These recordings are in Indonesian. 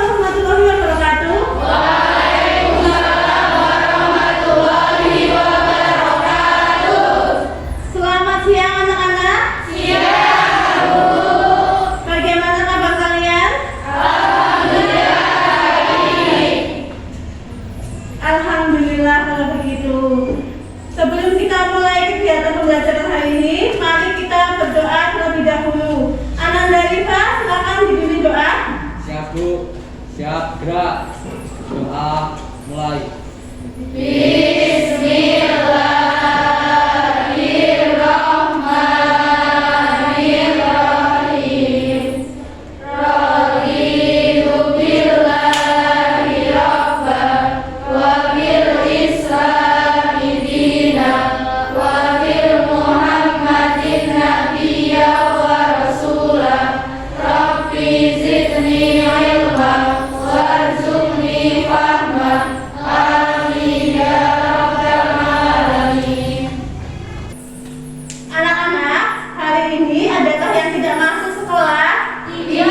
warahmatullahi wabarakatuh. Waalaikumsalam warahmatullahi wabarakatuh. Selamat siang anak-anak. Siang, Bu. Bagaimana kabar kalian? Alhamdulillah baik. Alhamdulillah kalau begitu. Sebelum kita mulai kegiatan pembelajaran hari ini, mari kita berdoa terlebih dahulu. Ananda Rifa, silakan dipimpin doa. Siap, Bu. Siap, gerak. Doa mulai. Bismillahirrahmanirrahim. Raditu billahi rabban wa bil islami dinan wa bil muhammadin nabiyya wa rasulah. Rabbi zidni ilma warzuqni fahma. Amin ya rabbal alamin. Anak-anak, hari ini adakah yang tidak masuk sekolah? Iya,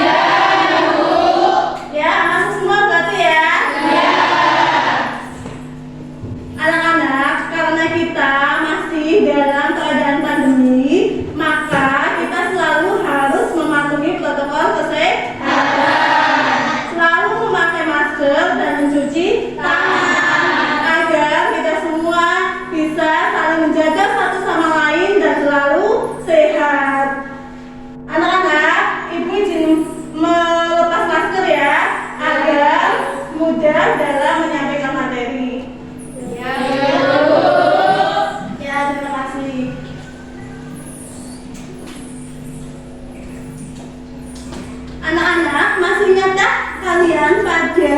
Bu. Ya, masuk semua berarti ya? Iya. Anak-anak, karena kita masih dalam keadaan pandemi, maka kita selalu harus mematuhi protokol kesehatan. Selalu memakai masker dan mencuci tangan agar kita semua bisa saling menjaga satu sama lain dan selalu sehat. Anak-anak, Ibu izin melepas masker ya, agar mudah dalam menyampaikan materi. Ya, Ya, terima kasih. Anak-anak, masih ingatkah kalian pada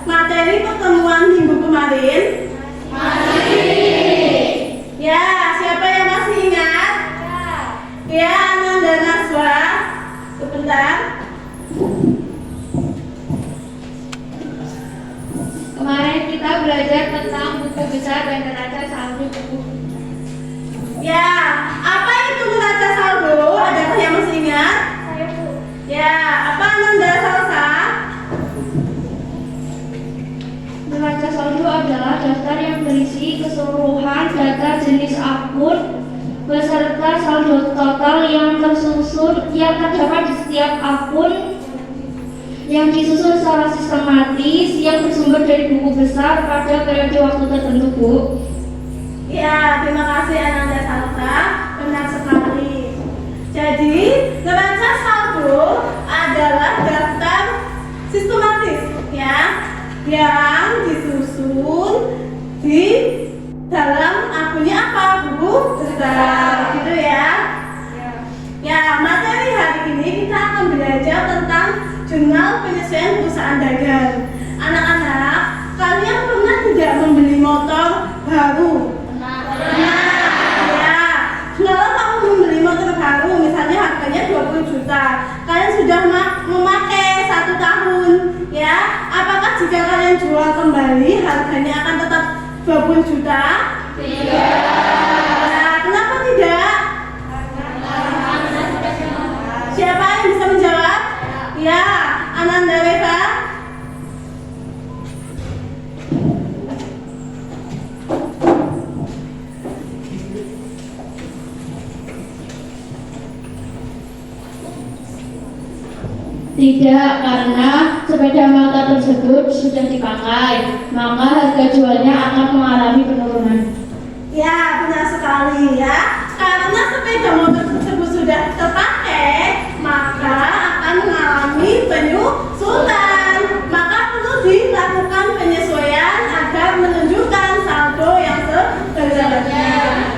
materi pertemuan minggu kemarin? masih. Ya, siapa yang masih ingat? Ya, Ananda Naswa. Sebentar. Kemarin kita belajar tentang buku besar dan neraca saldo buku. Ya, apa itu neraca saldo? Adakah yang masih ingat? Saya, Bu. Ya, apa Ananda Salsa? Neraca saldo adalah daftar yang berisi keseluruhan data jenis akun beserta saldo total yang terdapat di setiap akun yang disusun secara sistematis yang bersumber dari buku besar pada periode waktu tertentu, Bu. Ya, terima kasih Ananda Salsa. Benar sekali. Jadi, neraca saldo adalah daftar sistematis ya, yang disusun di dalam akunnya apa, Bu? Besar, gitu ya. Ya, materi hari ini kita akan belajar tentang jurnal penyesuaian perusahaan dagang. Anak-anak, kalian pernah tidak membeli motor baru? Ya. Kalau kamu membeli motor baru, misalnya harganya 20 juta, kalian sudah memakai 1 tahun, ya. Apakah jika kalian jual kembali, harganya akan tetap 20 juta? Tidak. Nah, kenapa tidak? Siapa yang bisa menjawab? Ya, Ananda Reva. Tidak, karena sepeda motor tersebut sudah dipakai, maka harga jualnya akan mengalami penurunan. Ya, benar sekali ya. Karena sepeda motor tersebut sudah terpakai, maka akan mengalami penyusutan. Maka perlu dilakukan penyesuaian agar menunjukkan saldo yang sebenarnya.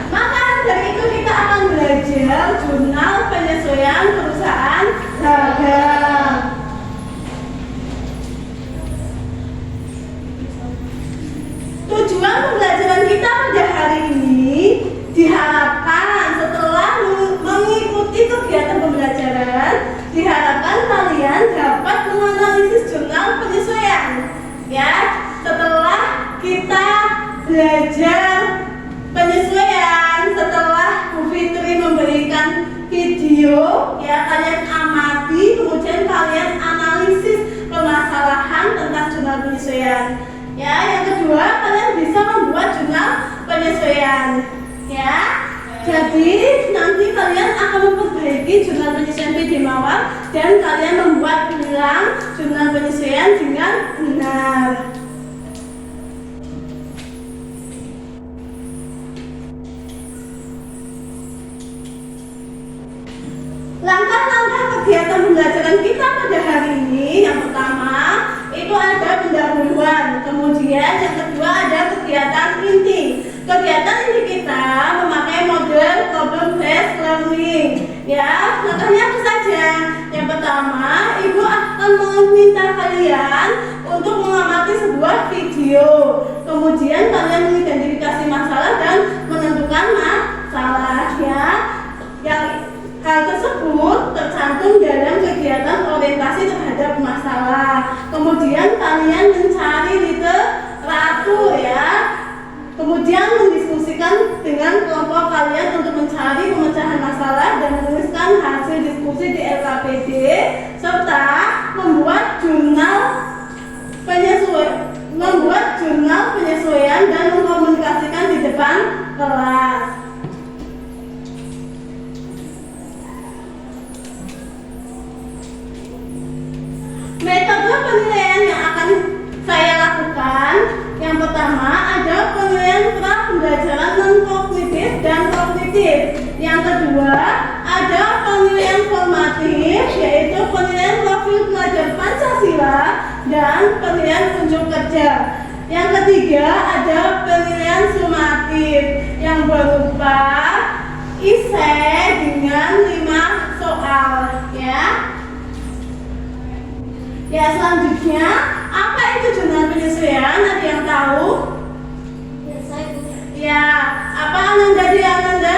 Maka dari itu kita akan belajar jurnal penyesuaian perusahaan dagang. Tujuan pembelajaran kita pada hari ini diharapkan setelah mengikuti kegiatan pembelajaran, diharapkan kalian dapat menganalisis jurnal penyesuaian. Ya, setelah kita belajar penyesuaian, setelah Bu Fitri memberikan video, ya kalian amati, kemudian kalian analisis permasalahan penyesuaian. Ya, yang kedua kalian bisa membuat jurnal penyesuaian. Ya, jadi nanti kalian akan memperbaiki jurnal penyesuaian PD Mawar dan kalian membuat ulang jurnal penyesuaian dengan benar. Langkah-langkah kegiatan pembelajaran kita pada hari ini, yang pertama itu ada pendahuluan, kemudian yang kedua ada kegiatan inti. Kegiatan inti kita memakai model problem based learning. Ya, contohnya apa saja? Yang pertama, ibu akan meminta kalian untuk mengamati sebuah video. Kemudian kalian mengidentifikasi masalah dan menentukan masalah. Ya, yang hal tersebut tercantum dalam kegiatan orientasi terhadap masalah. Kemudian kalian mencari literatur ya. Kemudian mendiskusikan dengan kelompok kalian untuk mencari pemecahan masalah dan menuliskan hasil diskusi di LKPD serta membuat jurnal penyesuaian dan mengkomunikasikan di depan kelas. Metode penilaian yang akan saya lakukan, yang pertama ada penilaian pra pembelajaran non kognitif dan kognitif. Yang kedua ada penilaian formatif, yaitu penilaian profil pelajar Pancasila dan penilaian unjuk kerja. Yang ketiga ada penilaian sumatif yang berupa esai dengan 5 soal ya. Ya, selanjutnya apa itu jurnal penyesuaian? Ada yang tahu? Ya, saya Bu. Ya, apa Ananda di Ananda?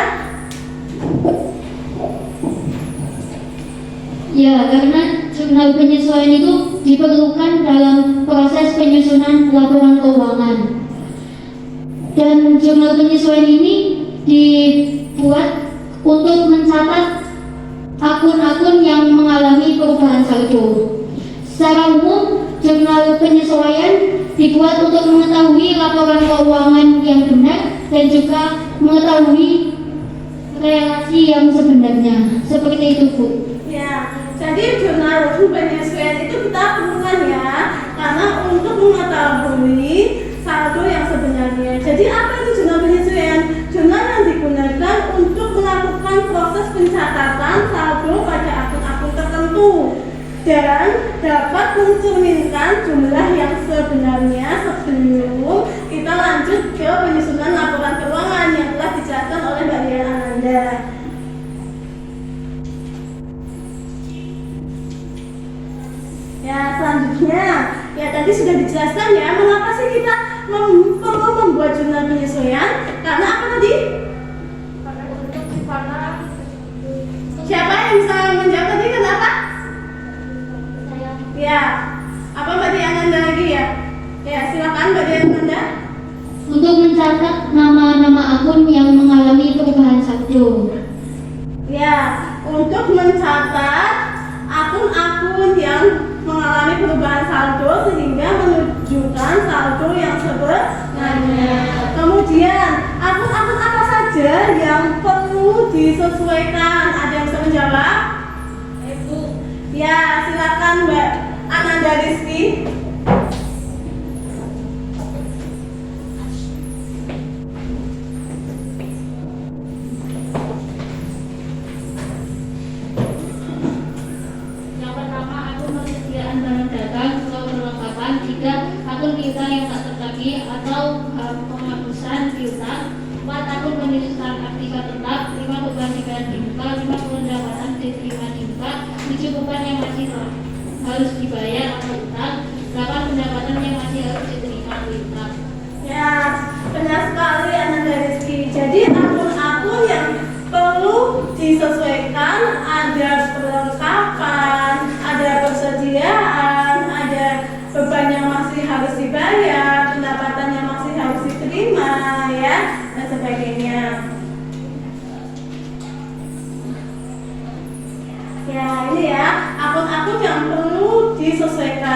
Ya, karena jurnal penyesuaian itu diperlukan dalam proses penyusunan laporan keuangan. Dan jurnal penyesuaian ini dibuat untuk mencatat akun-akun yang mengalami perubahan saldo. Secara umum, jurnal penyesuaian dibuat untuk mengetahui laporan keuangan yang benar dan juga mengetahui relasi yang sebenarnya. Seperti itu, Bu. Ya, jadi jurnal penyesuaian itu kita perlukan ya, karena untuk mengetahui saldo yang sebenarnya. Jadi apa itu jurnal penyesuaian? Jurnal yang digunakan untuk melakukan proses pencatatan saldo pada akun-akun tertentu dan dapat mencerminkan jumlah yang sebenarnya sebelum kita lanjut ke penyusunan laporan keuangan yang telah dijelaskan oleh Mbak Dian Ananda. Ya, selanjutnya ya tadi sudah dijelaskan ya, mengapa sih kita perlu membuat jurnal penyesuaian? Karena apa tadi? Siapa yang bisa menjawab tadi kenapa? Ya, apa Mbak Dian Ananda lagi ya? Ya, silakan Mbak Dian Ananda. Untuk mencatat nama-nama akun yang mengalami perubahan saldo. Ya, untuk mencatat akun-akun yang mengalami perubahan saldo sehingga menunjukkan saldo yang sebenarnya. Kemudian, akun-akun apa saja yang perlu disesuaikan? Ada yang bisa menjawab? Ibu. Ya, silakan Mbak Ananda Rizky. Yang pertama, akun persediaan barang dagang atau perlengkapan. Jika akun piutang yang tak tertagih atau penghapusan piutang. 4. Akun penyusutan aktiva tetap. 5. Beban dibayar di muka. 5. Pendapatan diterima di muka. 7. Beban yang masih harus dibayar atau utang. 8. Pendapatan yang masih harus diterima utang. Ya, benar sekali Ananda Rizky. Jadi akun-akun yang perlu disesuaikan ada perlengkapan, ada persediaan, ada beban yang masih harus dibayar, pendapatan yang masih harus diterima, ya, dan sebagainya. Ya, ini ya akun-akun yang perlu disesuaikan.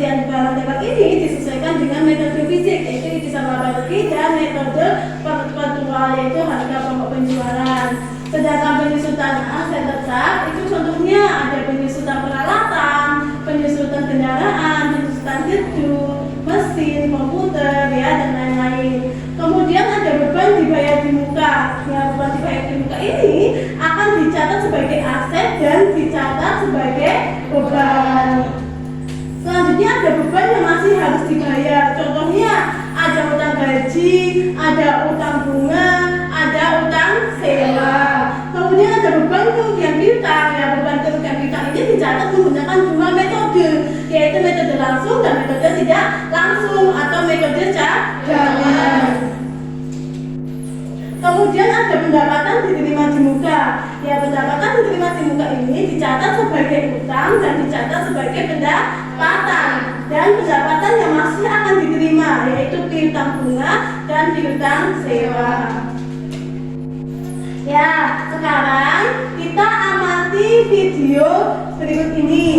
ketersediaan barang dagang ini disesuaikan dengan metode fisik, yaitu disamaratakan dan metode perpetual, yaitu harga pokok penjualan. Sedangkan penyusutan aset tetap itu contohnya ada penyusutan peralatan, penyusutan kendaraan, penyusutan gedung, mesin, komputer, ya, dan lain-lain. Kemudian ada beban dibayar di muka. Ya, beban dibayar di muka ini akan dicatat sebagai aset dan dicatat sebagai beban. Selanjutnya ada beban yang masih harus dibayar. Contohnya ada utang gaji, ada utang bunga, ada utang sewa. Kemudian ada beban kerugian piutang. Ya, beban kerugian piutang ini dicatat menggunakan dua metode, yaitu metode langsung dan metode tidak langsung atau metode cadangan. Kemudian ada pendapatan diterima di muka. Ya, pendapatan diterima di muka ini dicatat sebagai utang dan dicatat sebagai pendapatan. Dan pendapatan yang masih akan diterima yaitu piutang bunga dan piutang sewa. Ya, sekarang kita amati video berikut ini.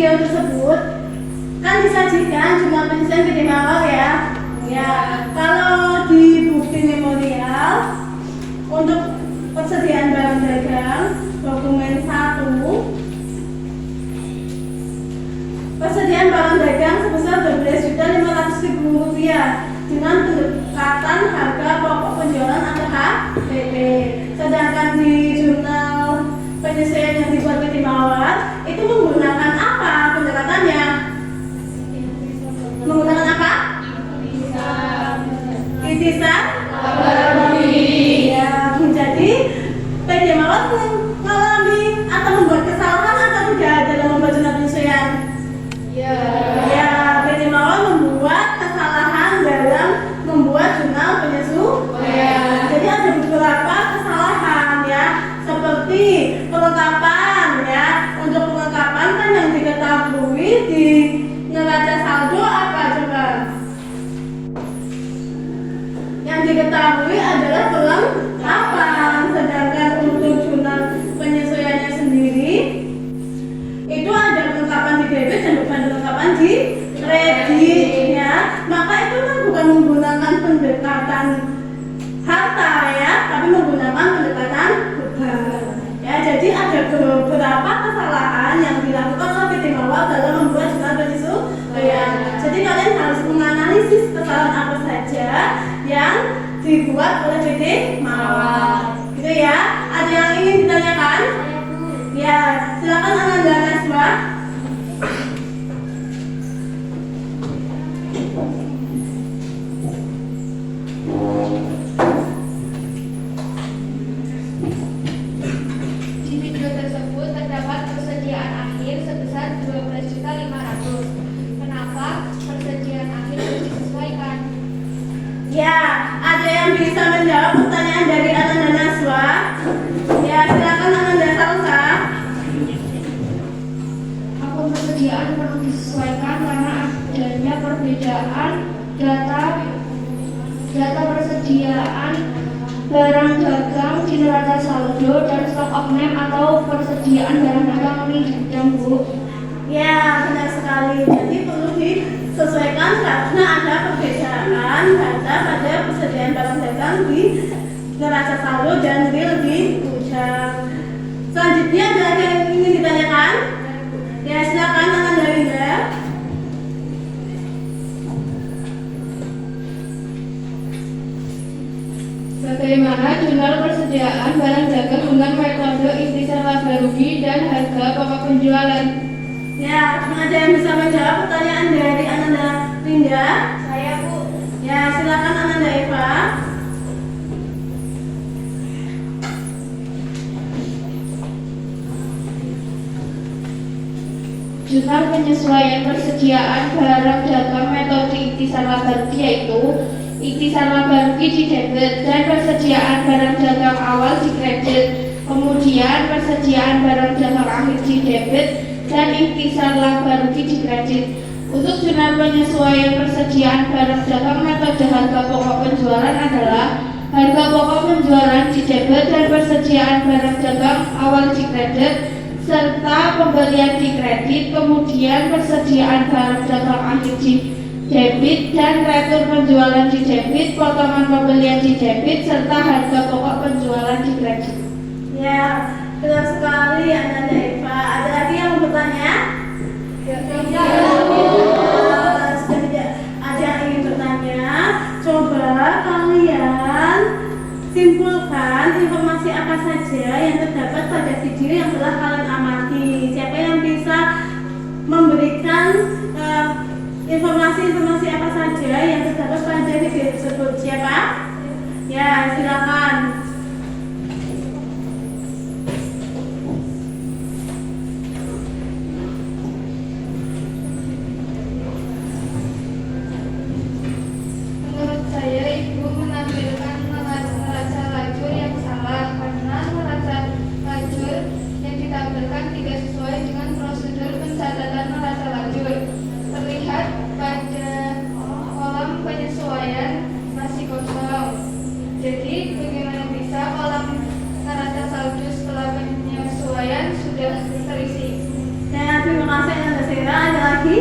video tersebut kan disajikan jumlah penyelesaian minimal ya. Ya, kalau di bukti memorial untuk persediaan barang dagang dokumen 1, persediaan barang dagang sebesar Rp12.500.000 dengan pendekatan harga pokok penjualan atau HPP. Sedangkan di jurnal penyesuaian yang dibuat PT Mawar itu menggunakan apa pendekatannya? Menggunakan apa? Itisan. Ya, jadi PT Mawar mengalami atau membuat kesalahan atau tidak dalam membuat jurnal penyesuaian? Ya, PT Mawar membuat kesalahan dalam membuat jurnal penyesuaian. Jadi ada beberapa kesalahan ya, seperti perlengkapan ya. Untuk perlengkapan kan yang diketahui di neraca saldo apa coba? Yang diketahui adalah perlengkapan, sedangkan untuk jurnal penyesuaiannya sendiri itu ada perlengkapan di debit dan bukan perlengkapan di kredit ya. Maka itu kan bukan menggunakan pendekatan harta ya, tapi menggunakan pendekatan beban ya. Jadi ada beberapa kesalahan yang dilakukan oleh PT Mawar dalam membuat jurnal penyesuaian. Jadi kalian harus menganalisis kesalahan apa saja yang dibuat oleh PT Mawar gitu ya. Ada yang ingin ditanyakan? Ya, silakan Ananda Naswa. Di video tersebut terdapat persediaan akhir sebesar Rp12.500.000. Kenapa persediaan akhir harus disesuaikan? Ya, ada yang bisa menjawab pertanyaan dari Ananda Naswa? Ya, silakan Ananda Salsa. Akun persediaan perlu disesuaikan karena adanya perbedaan data persediaan barang dagang di neraca saldo dan stock of name atau persediaan barang dagang yang Bu. Ya, benar sekali. Jadi perlu disesuaikan karena ada perbedaan data pada persediaan barang dagang di neraca saldo dan real di gudang. Selanjutnya ada lagi yang ingin ditanyakan? Ya, silakan Ananda Linda. Bagaimana jurnal persediaan barang dagang dengan metode intisar laba rugi dan harga pokok penjualan? Ya, ada yang bisa menjawab pertanyaan dari Ananda Linda? Saya Bu. Ya, silakan Ananda Eva. Jurnal penyesuaian persediaan barang dagang metode intisar laba rugi yaitu intisar laba rugi di debit dan persediaan barang dagang awal di kredit, kemudian persediaan barang dagang akhir di debit dan intisar laba rugi di kredit. Untuk jurnal penyesuaian persediaan barang dagang metode harga pokok penjualan adalah harga pokok penjualan di debit dan persediaan barang dagang awal di kredit serta pembelian di kredit, kemudian persediaan barang dagang akhir di debit dan retur penjualan di debit, potongan pembelian di debit serta harga pokok penjualan di kredit. Ya, benar sekali Ananda Eva. Ada lagi yang mau bertanya? Ya. Ada yang ingin bertanya? Coba kalian simpulkan informasi apa saja yang terdapat pada video yang telah kalian amati. Siapa yang bisa memberikan informasi-informasi apa saja yang terdapat pada video tersebut? Siapa? Ya, silakan. Menurut saya, Ibu menampilkan neraca lajur yang salah karena neraca lajur yang ditampilkan tidak sesuai dengan prosedur pencatatan neraca lajur. Terlihat pada kolom penyesuaian masih kosong. Jadi Ya, ada lagi?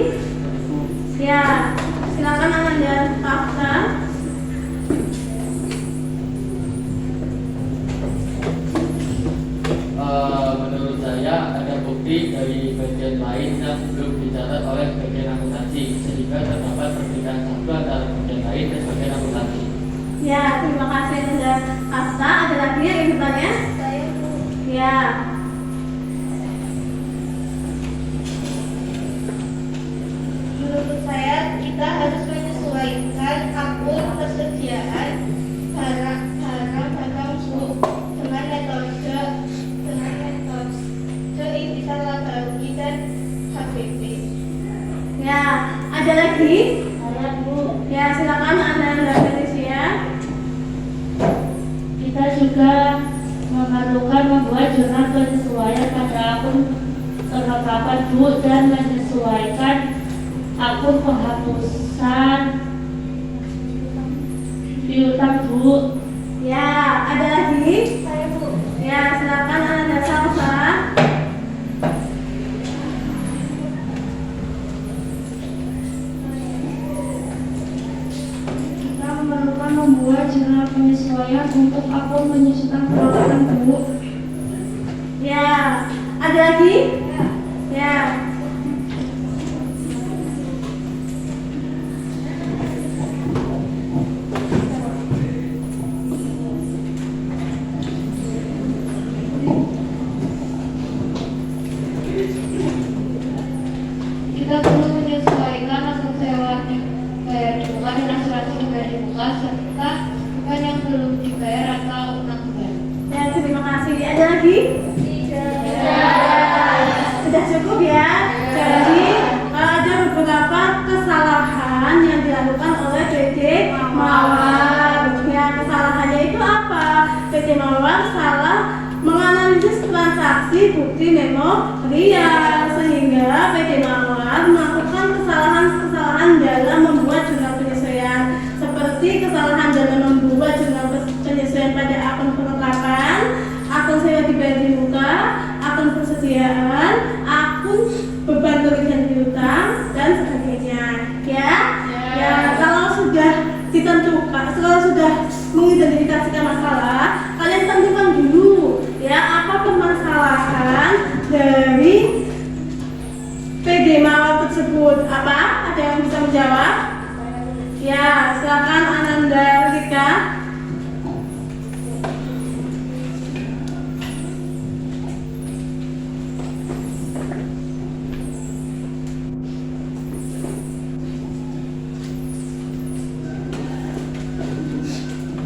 Ya, silakan Ananda Hafsa. Menurut saya ada bukti dari bagian lain yang belum dicatat oleh bagian akuntansi sehingga terdapat perbedaan satu antara bagian lain dan bagian akuntansi. Ya, terima kasih Ananda Hafsa. Ada lagi yang ingin bertanya? Saya Bu. Ya. Menurut saya kita harus menyesuaikan akun persediaan barang suku dengan metode intisal laba-rugi dan HBP. Ya, ada lagi? Saya Bu. Ya, silakan Ananda Felicia. Kita juga memerlukan membuat jurnal penyesuaian pada akun kelengkapan Bu dan menyesuaikan akun penghapusan piutang Bu. Ya, ada lagi? Saya Bu. Ya, silakan Ananda Salsa. Kita memerlukan membuat jurnal penyesuaian untuk akun penyusutan keuangan Bu. Ya, ada lagi? Ya. Kita perlu menyesuaikan asal sewa bayar di muka dan asuransi dibayar di muka serta bukan yang belum dibayar atau unang-unang. Ya, terima kasih. Ada lagi? Sudah cukup ya. Jadi ada beberapa kesalahan yang dilakukan oleh PT Mawar. Ya, kesalahannya itu apa? PT Mawar salah menganalisis transaksi bukti memorial sehingga PT Mawar melakukan kesalahan-kesalahan dalam membuat jurnal penyesuaian seperti kesalahan dalam membuat jurnal penyesuaian pada akun perlengkapan, akun sewa dibayar di muka, akun persediaan, akun beban kerugian piutang dan sebagainya. Ya, kalau sudah ditentukan, kalau sudah mengidentifikasikan masalah, kalian tentukan dulu ya apa permasalahan dari PD Mawar tersebut. Apa? Ada yang bisa menjawab? Ya, silakan Ananda Rika.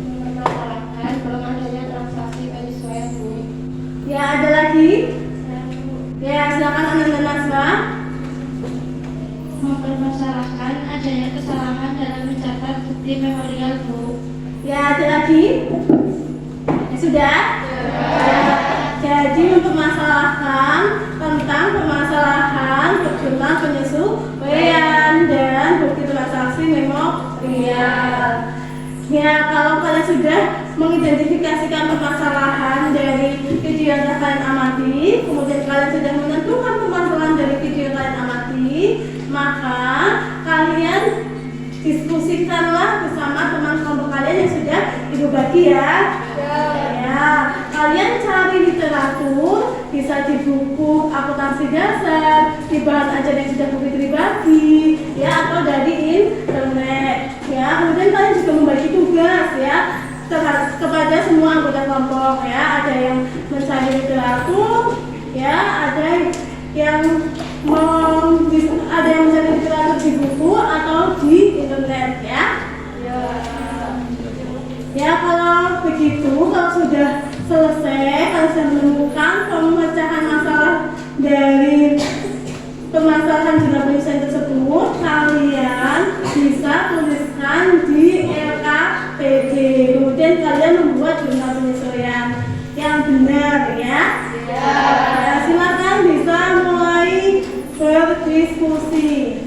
Mempermasalahkan belum adanya transaksi penyesuaian Bu. Ya, ada lagi? Saya Bu. Ya, silakan Ananda Nasra. Mempermasalahkan adanya kesalahan dalam mencatat bukti memorial Bu. Ya, ada lagi? Ya, sudah? Jadi mempermasalahkan tentang permasalahan jurnal penyesuaian dan bukti transaksi memorial. Ya, kalau kalian sudah mengidentifikasikan permasalahan dari video yang telah kalian amati, kemudian kalian sudah menentukan permasalahan dari video yang kalian amati, maka kalian diskusikanlah bersama teman kelompok kalian yang sudah ibu bagi ya. Ya, kalian cari literatur, bisa di buku akuntansi dasar, di bahan ajar yang sudah Bukit dibagi, ya, atau dari internet. Ya, kemudian kalian juga membagi tugas ya kepada semua anggota kelompok ya. Ada yang mencari literatur, ya, ada yang mencari literatur di buku atau di internet ya. Ya, kalau begitu, kalau sudah selesai, kalau sudah menemukan pemecahan masalah dari permasalahan jurnal penyesuaian tersebut, kalian bisa tuliskan di LKPD. Kemudian kalian membuat jurnal penyesuaian yang benar ya. Ya, silakan bisa mulai berdiskusi.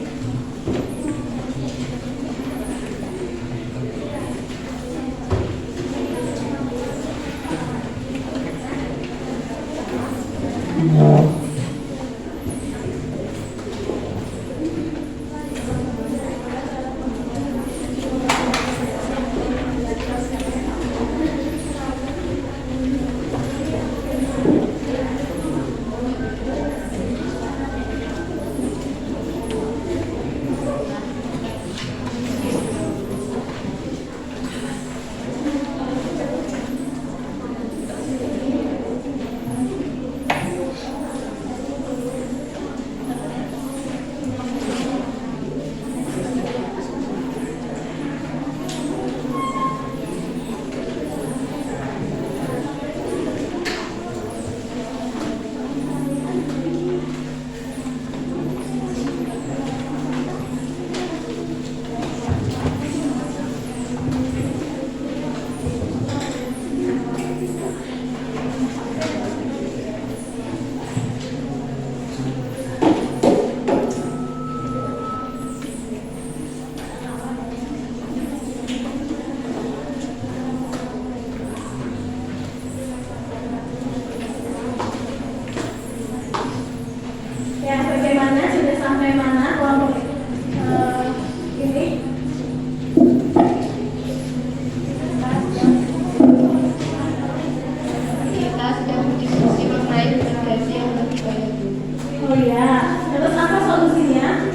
Oh iya, terus apa solusinya?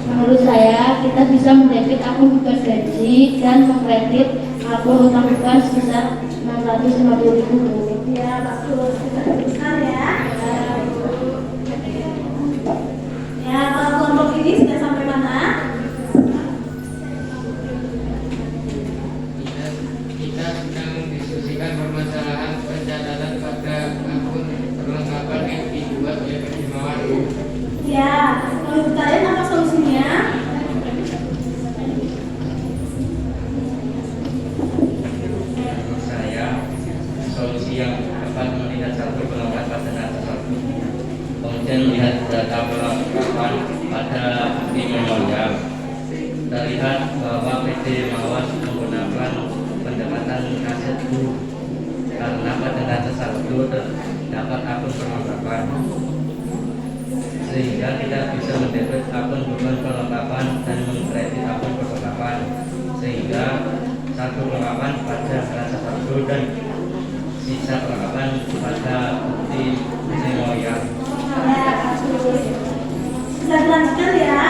Menurut saya, kita bisa mendebit akun bebas gaji dan mengkredit akun utang bebas sebesar 650.000. Ya, bagus. Kita teruskan ya. Ya, kalau kelompok ini sudah sampai mana? Kita sedang mendiskusikan permasalahan pencatatan pada akun perlengkapan yang dibuat oleh PT Mawar. Ya, menurut kalian apa solusinya? Menurut saya, solusi yang tepat melihat satu perlengkapan pada data satu, kemudian melihat data perlengkapan pada bukti memorial. Terlihat bahwa PT Mawar menggunakan pendekatan kaset dulu, karena pada data satu terdapat akun perlengkapan, sehingga kita bisa mendebit akun beban perlengkapan dan mengkredit akun perlengkapan, sehingga satu perlengkapan pada data satu dan sisa perlengkapan pada bukti memorial. Ya, bagus. Bisa dilanjutkan ya.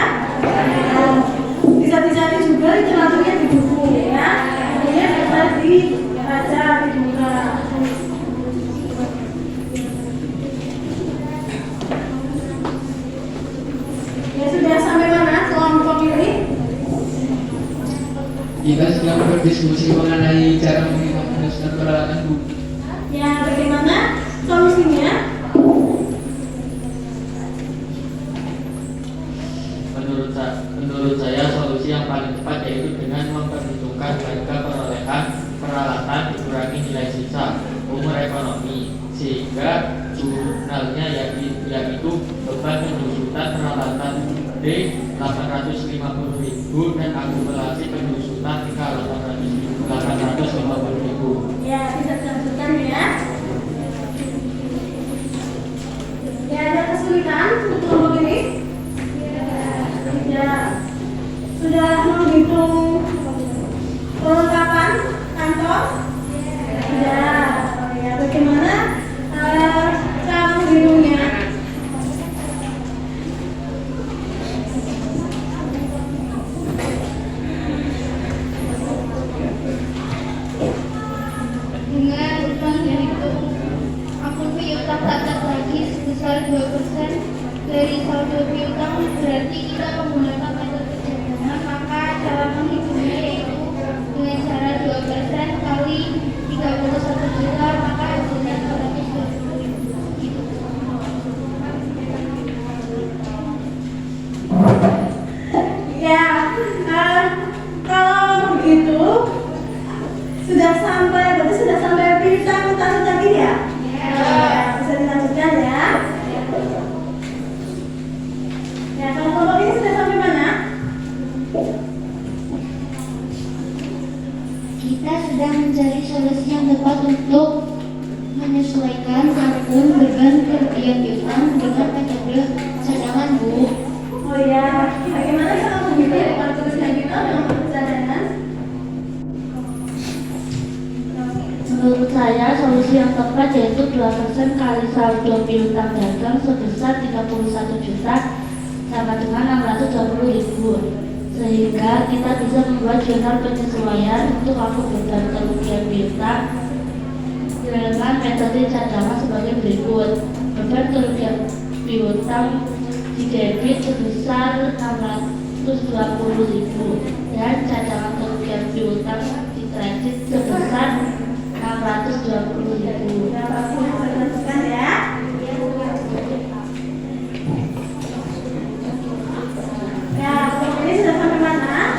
Bisa dicari juga literaturnya di buku ya. Kemudian bisa dibaca, dibuka. Ya, sudah sampai mana kelompok ini? Kita sedang berdiskusi mengenai cara menggunakan peralatan Bu. Ya, bagaimana solusinya? Menurut saya solusi yang paling tepat yaitu dengan memperhitungkan harga perolehan peralatan dikurangi nilai sisa umur ekonomi, sehingga jurnalnya yaitu beban penyusutan peralatan D 850.000 dan akumulasi penyusutan K 850.000. Ya, bisa dilanjutkan ya. Ya, ada kesulitan untuk kelompok ini? Ya, sudah menghitung perlengkapan kantor? Ya, ya. Bagaimana cara menghitungnya? Dengan utang dihitung akun piutang tak lagi sebesar 2% dari saldo piutang, berarti kita menggunakan metode cadangan. Maka cara menghitungnya yaitu dengan cara 2% kali 31 juta, maka hasilnya 220.000. Ya, kalau begitu berarti sudah sampai piutang tadi ya? Ya, bisa dilanjutkan ya. Ya, kalau kelompok ini sudah sampai mana? Kita sedang mencari solusi yang tepat untuk menyesuaikan akun beban kerugian piutang dengan metode cadangan, Bu. Oh ya, bagaimana cara menghitung kerugian kita dengan cadangan? Menurut saya, solusi yang tepat yaitu 2% kali saldo piutang dagang sebesar 31 juta sama dengan 620.000, sehingga kita bisa membuat jurnal penyesuaian untuk akun beban kerugian piutang dengan metode cadangan sebagai berikut. Beban kerugian piutang didebit sebesar 620.000 dan cadangan kerugian piutang dikredit sebesar 620.000. Ya, bagus, bisa dilanjutkan ya. Ya, kelompok ini sudah sampai mana?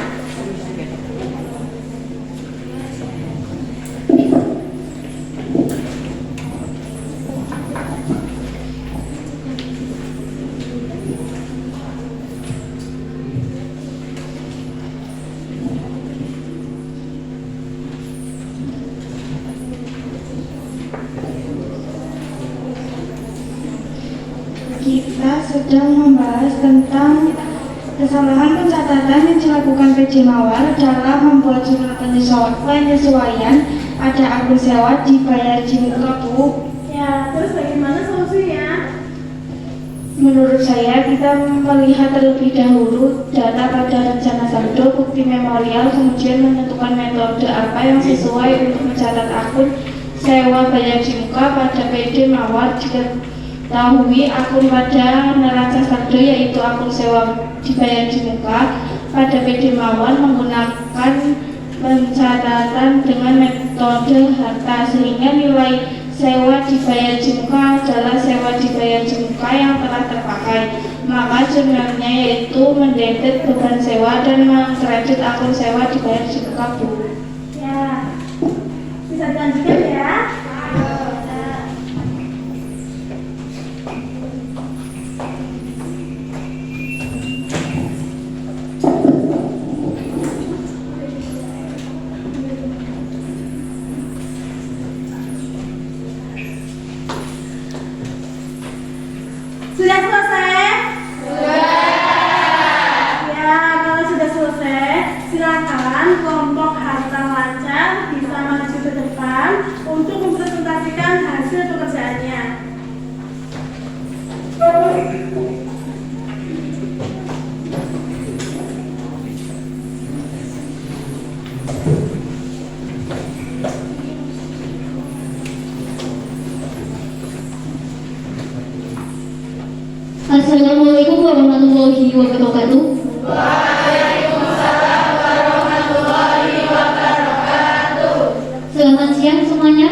Kita sedang membahas tentang kesalahan pencatatan yang dilakukan PJ Mawar dalam membuat jurnal penyesuaian ada akun sewa dibayar di muka, Bu. Ya, terus bagaimana solusinya? Menurut saya, kita melihat terlebih dahulu data pada rencana saldo, bukti memorial, kemudian menentukan metode apa yang sesuai untuk mencatat akun sewa bayar di muka pada PD Mawar. Diketahui akun pada neraca saldo yaitu akun sewa dibayar di muka pada PD Mawar menggunakan pencatatan dengan metode harta, sehingga nilai sewa dibayar di muka adalah sewa dibayar di muka yang telah terpakai. Maka jurnalnya yaitu mendebit beban sewa dan mengkredit akun sewa dibayar di muka, Bu. Ya, bisa dilanjutkan ya. Sudah selesai? Sudah. Ya, kalau sudah selesai, silakan kelompok harta lancar bisa maju ke depan untuk mempresentasikan hasil pekerjaannya. Assalamualaikum warahmatullahi wabarakatuh. Selamat siang semuanya.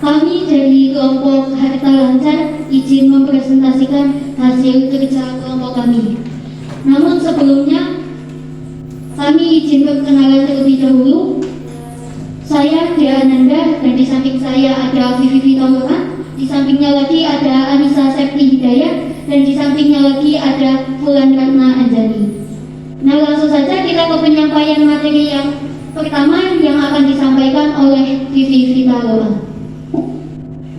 Kami dari kelompok Harta Lancar izin mempresentasikan hasil kerja kelompok kami. Namun sebelumnya kami izin perkenalan terlebih dahulu. Saya Dea Ananda dan di samping saya ada Vivi Vitolona. Di sampingnya lagi ada Anissa Septi Hidayat dan di sampingnya lagi ada Fulan Ratna Anjani. Nah, langsung saja kita ke penyampaian materi yang pertama yang akan disampaikan oleh Vivi Vitolona.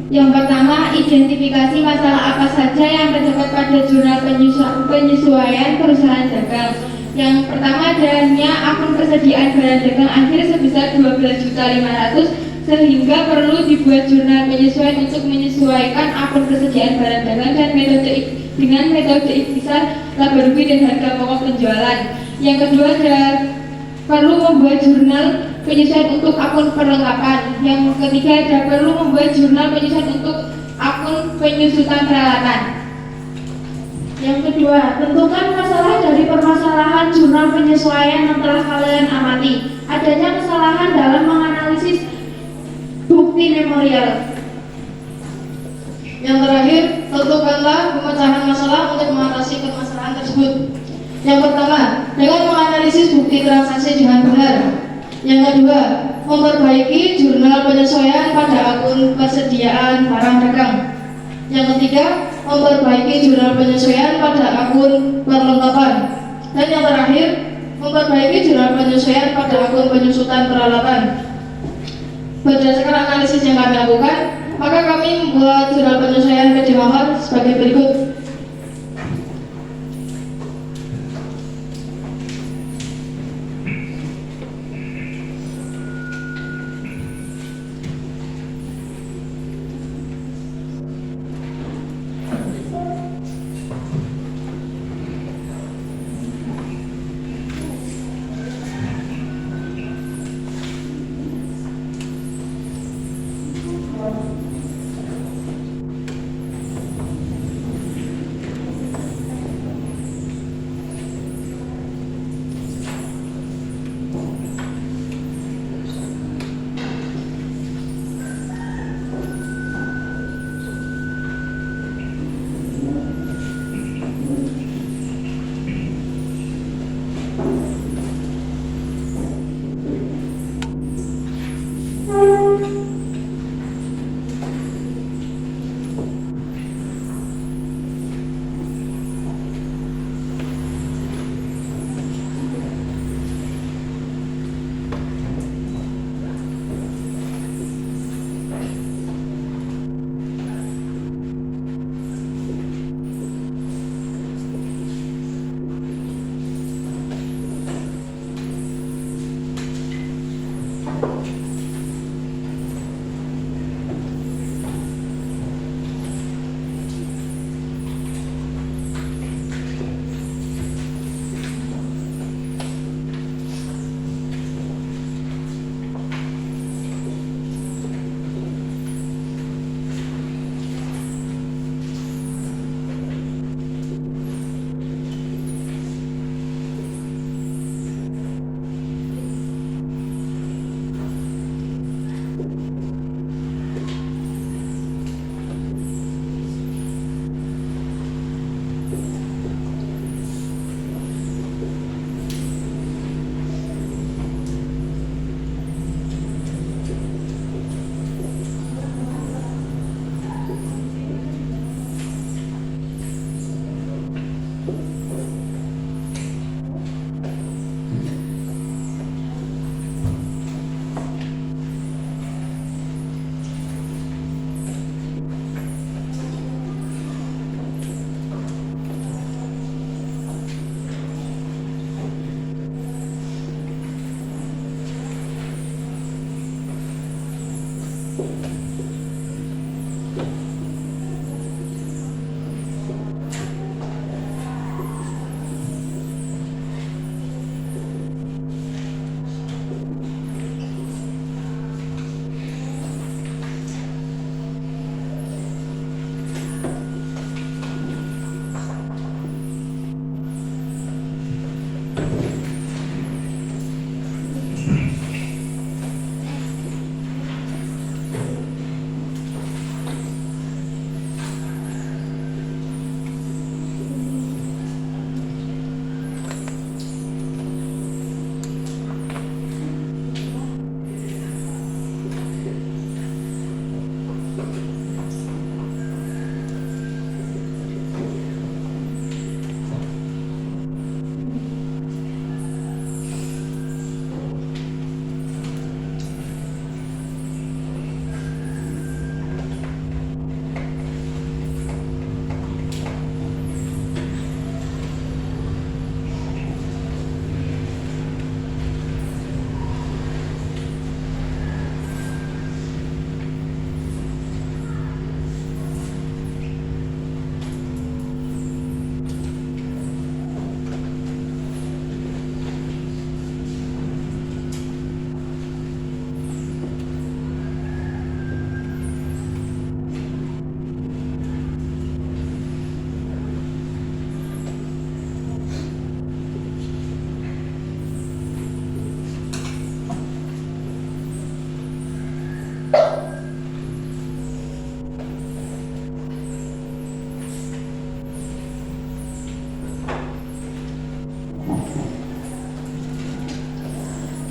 Yang pertama, identifikasi masalah apa saja yang terdapat pada jurnal penyesuaian perusahaan dagang. Yang pertama adanya akun persediaan barang dagang akhir sebesar 12.500.000, sehingga perlu dibuat jurnal penyesuaian untuk menyesuaikan akun persediaan barang dagang dan dengan metode ikhtisar laba rugi dan harga pokok penjualan. Yang kedua perlu membuat jurnal penyesuaian untuk akun perlengkapan. Yang ketiga perlu membuat jurnal penyesuaian untuk akun penyusutan peralatan. Yang kedua, tentukan masalah dari permasalahan jurnal penyesuaian yang telah kalian amati. Adanya kesalahan dalam menganalisis bukti memorial. Yang terakhir, tentukanlah pemecahan masalah untuk mengatasi permasalahan tersebut. Yang pertama, dengan menganalisis bukti transaksi dengan benar. Yang kedua, memperbaiki jurnal penyesuaian pada akun persediaan barang dagang. Yang ketiga, memperbaiki jurnal penyesuaian pada akun perlengkapan. Dan yang terakhir, memperbaiki jurnal penyesuaian pada akun penyusutan peralatan. Berdasarkan analisis yang kami lakukan, maka kami membuat jurnal penyesuaian PD Mawar sebagai berikut.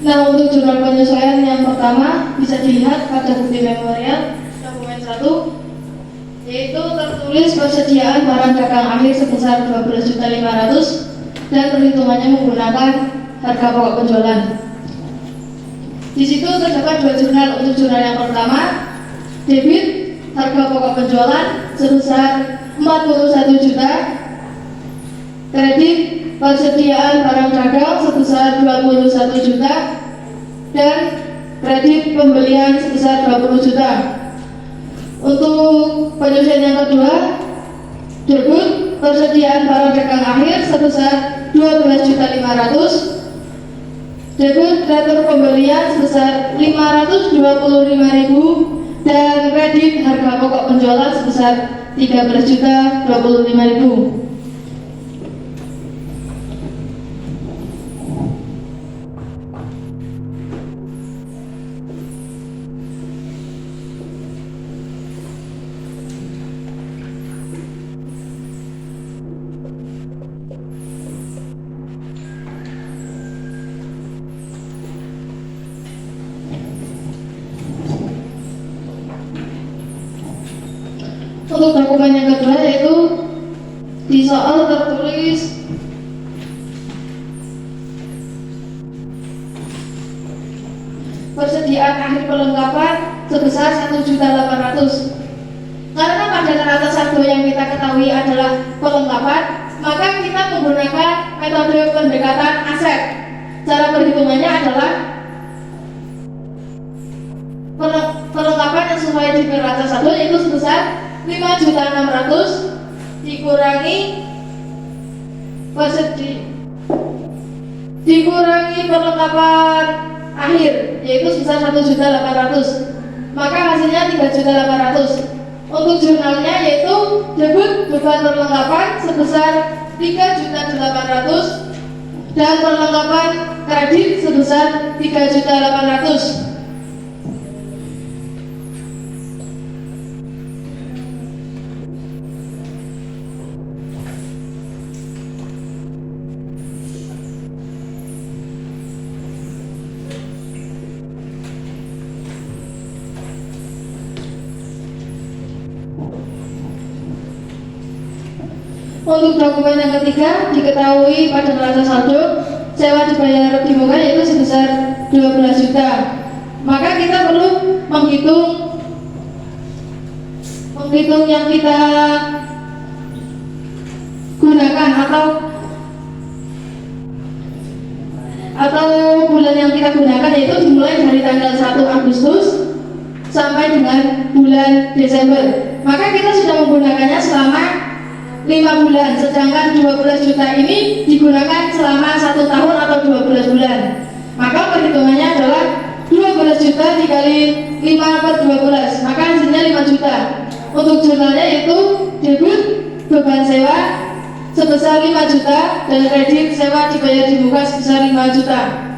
Nah, untuk jurnal penyesuaian yang pertama bisa dilihat pada bukti memorial dokumen 1, yaitu tertulis persediaan barang dagang akhir sebesar 12.500 dan perhitungannya menggunakan harga pokok penjualan. Di situ terdapat dua jurnal. Untuk jurnal yang pertama, debit harga pokok penjualan sebesar 41 juta, kredit persediaan barang dagang sebesar 21 juta, dan kredit pembelian sebesar 20 juta. Untuk penyesuaian yang kedua, debit persediaan barang dagang akhir sebesar 12.500, debit retur pembelian sebesar 525.000, dan kredit harga pokok penjualan sebesar 13.025.000. Untuk dokumen yang kedua, yaitu di soal tertulis persediaan akhir perlengkapan sebesar 1.800.000. Karena pada neraca saldo yang kita ketahui adalah perlengkapan, maka kita menggunakan metode pendekatan aset. Cara perhitungannya adalah perlengkapan yang sesuai di neraca saldo, yaitu sebesar 5.600.000 dikurangi perlengkapan akhir, yaitu sebesar 1.800.000, maka hasilnya 3.800.000. Untuk jurnalnya yaitu debit beban perlengkapan sebesar 3.800.000 dan perlengkapan kredit sebesar 3.800.000. Untuk dokumen yang ketiga, diketahui pada neraca saldo sewa dibayar di muka yaitu sebesar 12 juta. Maka kita perlu menghitung yang kita gunakan atau bulan yang kita gunakan, yaitu dimulai dari tanggal 1 Agustus sampai dengan bulan Desember. Maka kita sudah menggunakannya selama 5 bulan, sedangkan 12 juta ini digunakan selama 1 tahun atau 12 bulan. Maka perhitungannya adalah 12 juta dikali 5 per 12, maka hasilnya 5 juta. Untuk jurnalnya yaitu debit beban sewa sebesar 5 juta dan kredit sewa dibayar di muka sebesar 5 juta.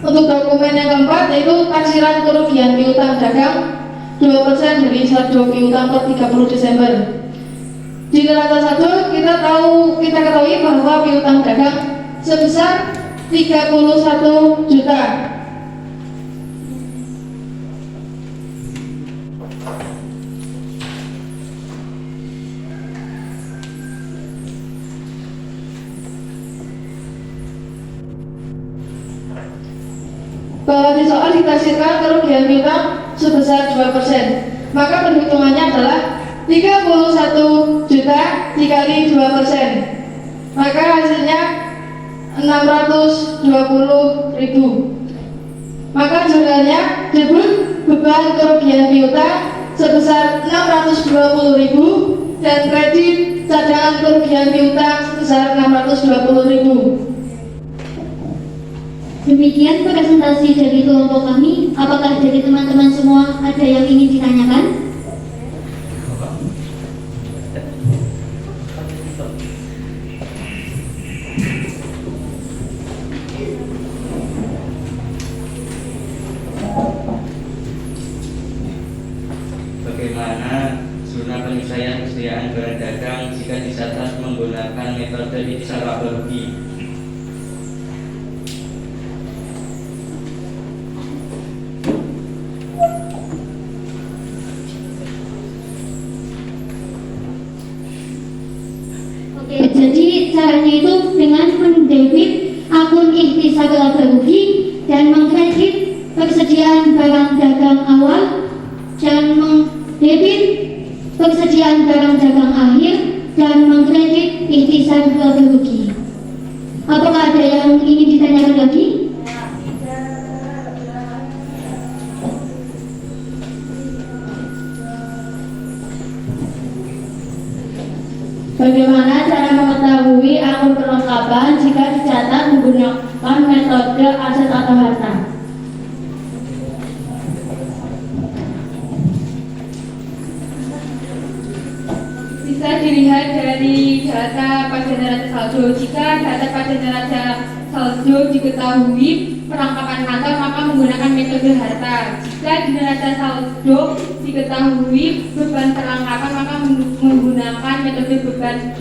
Untuk dokumen yang keempat yaitu taksiran kerugian piutang dagang 2% dari saldo piutang per 30 Desember. Di neraca 1 kita ketahui bahwa piutang dagang sebesar 31 juta. Bahwa di soal ditaksirkan kerugian piutang sebesar 2%, maka perhitungannya adalah 31 juta dikali 2%, maka hasilnya 620.000. Maka jurnalnya debit beban kerugian piutang sebesar 620.000 dan kredit cadangan kerugian piutang sebesar 620.000. Demikian presentasi dari kelompok kami. Apakah dari teman-teman semua ada yang ingin ditanyakan? Bagaimana jurnal penyelesaian kesediaan barang dagang jika dicatat menggunakan metode intisal laba rugi? Jadi caranya itu dengan mendebit akun ikhtisar laba rugi dan mengkredit persediaan barang dagang awal dan mendebit persediaan barang dagang akhir dan mengkredit ikhtisar laba rugi. Apakah ada yang ingin ditanyakan lagi? Bagaimana cara mengetahui akun perlengkapan jika dicatat menggunakan metode aset atau harta? Bisa dilihat dari data pada neraca saldo. Jika data pada neraca saldo diketahui perlengkapan harta, maka menggunakan metode harta. Jika di neraca saldo diketahui beban perlengkapan, maka menggunakan metode beban.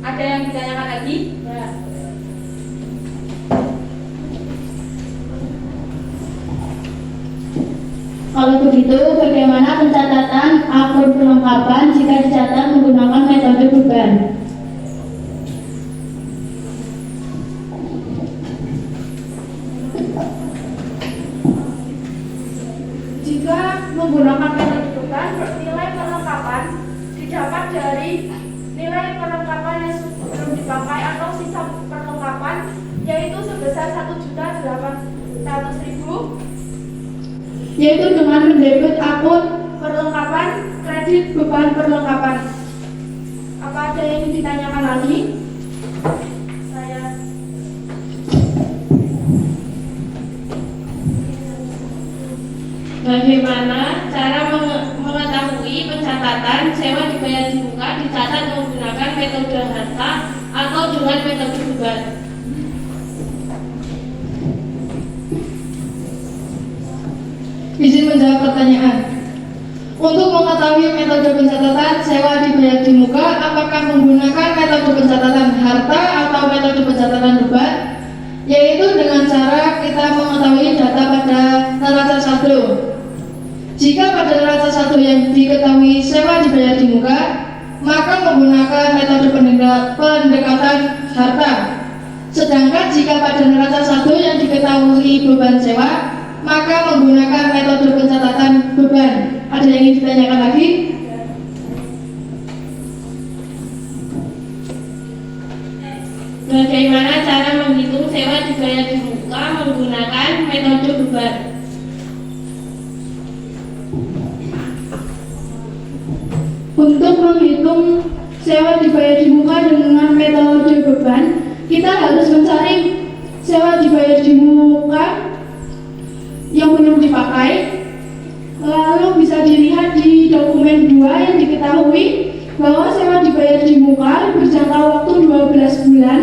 Ada yang ditanyakan lagi? Ya. Kalau begitu, bagaimana pencatatan akun perlengkapan jika dicatat menggunakan metode beban? Jika menggunakan metode beban, nilai perlengkapan didapat dari nilai perlengkapan yang belum dipakai atau sisa perlengkapan, yaitu sebesar 1.800.000, yaitu dengan mendebit akun perlengkapan kredit beban perlengkapan. Apa ada yang ingin ditanyakan lagi? Bagaimana cara mengetahui pencatatan sewa dibayar di muka dicatat menggunakan metode harta atau dengan metode beban? Izin menjawab pertanyaan. Untuk mengetahui metode pencatatan sewa dibayar di muka, apakah menggunakan metode pencatatan harta atau metode pencatatan beban? Yaitu dengan cara kita mengetahui data pada neraca saldo. Jika pada neraca saldo yang diketahui sewa dibayar di muka, maka menggunakan metode pendekatan harta. Sedangkan jika pada neraca saldo yang diketahui beban sewa, maka menggunakan metode pencatatan beban. Ada yang ingin ditanyakan lagi? Bagaimana cara menghitung sewa dibayar di muka muka menggunakan metode beban. Untuk menghitung sewa dibayar di muka dengan metode beban, kita harus mencari sewa dibayar di muka yang belum dipakai. Lalu bisa dilihat di dokumen 2 yang diketahui bahwa sewa dibayar di muka berjangka waktu 12 bulan.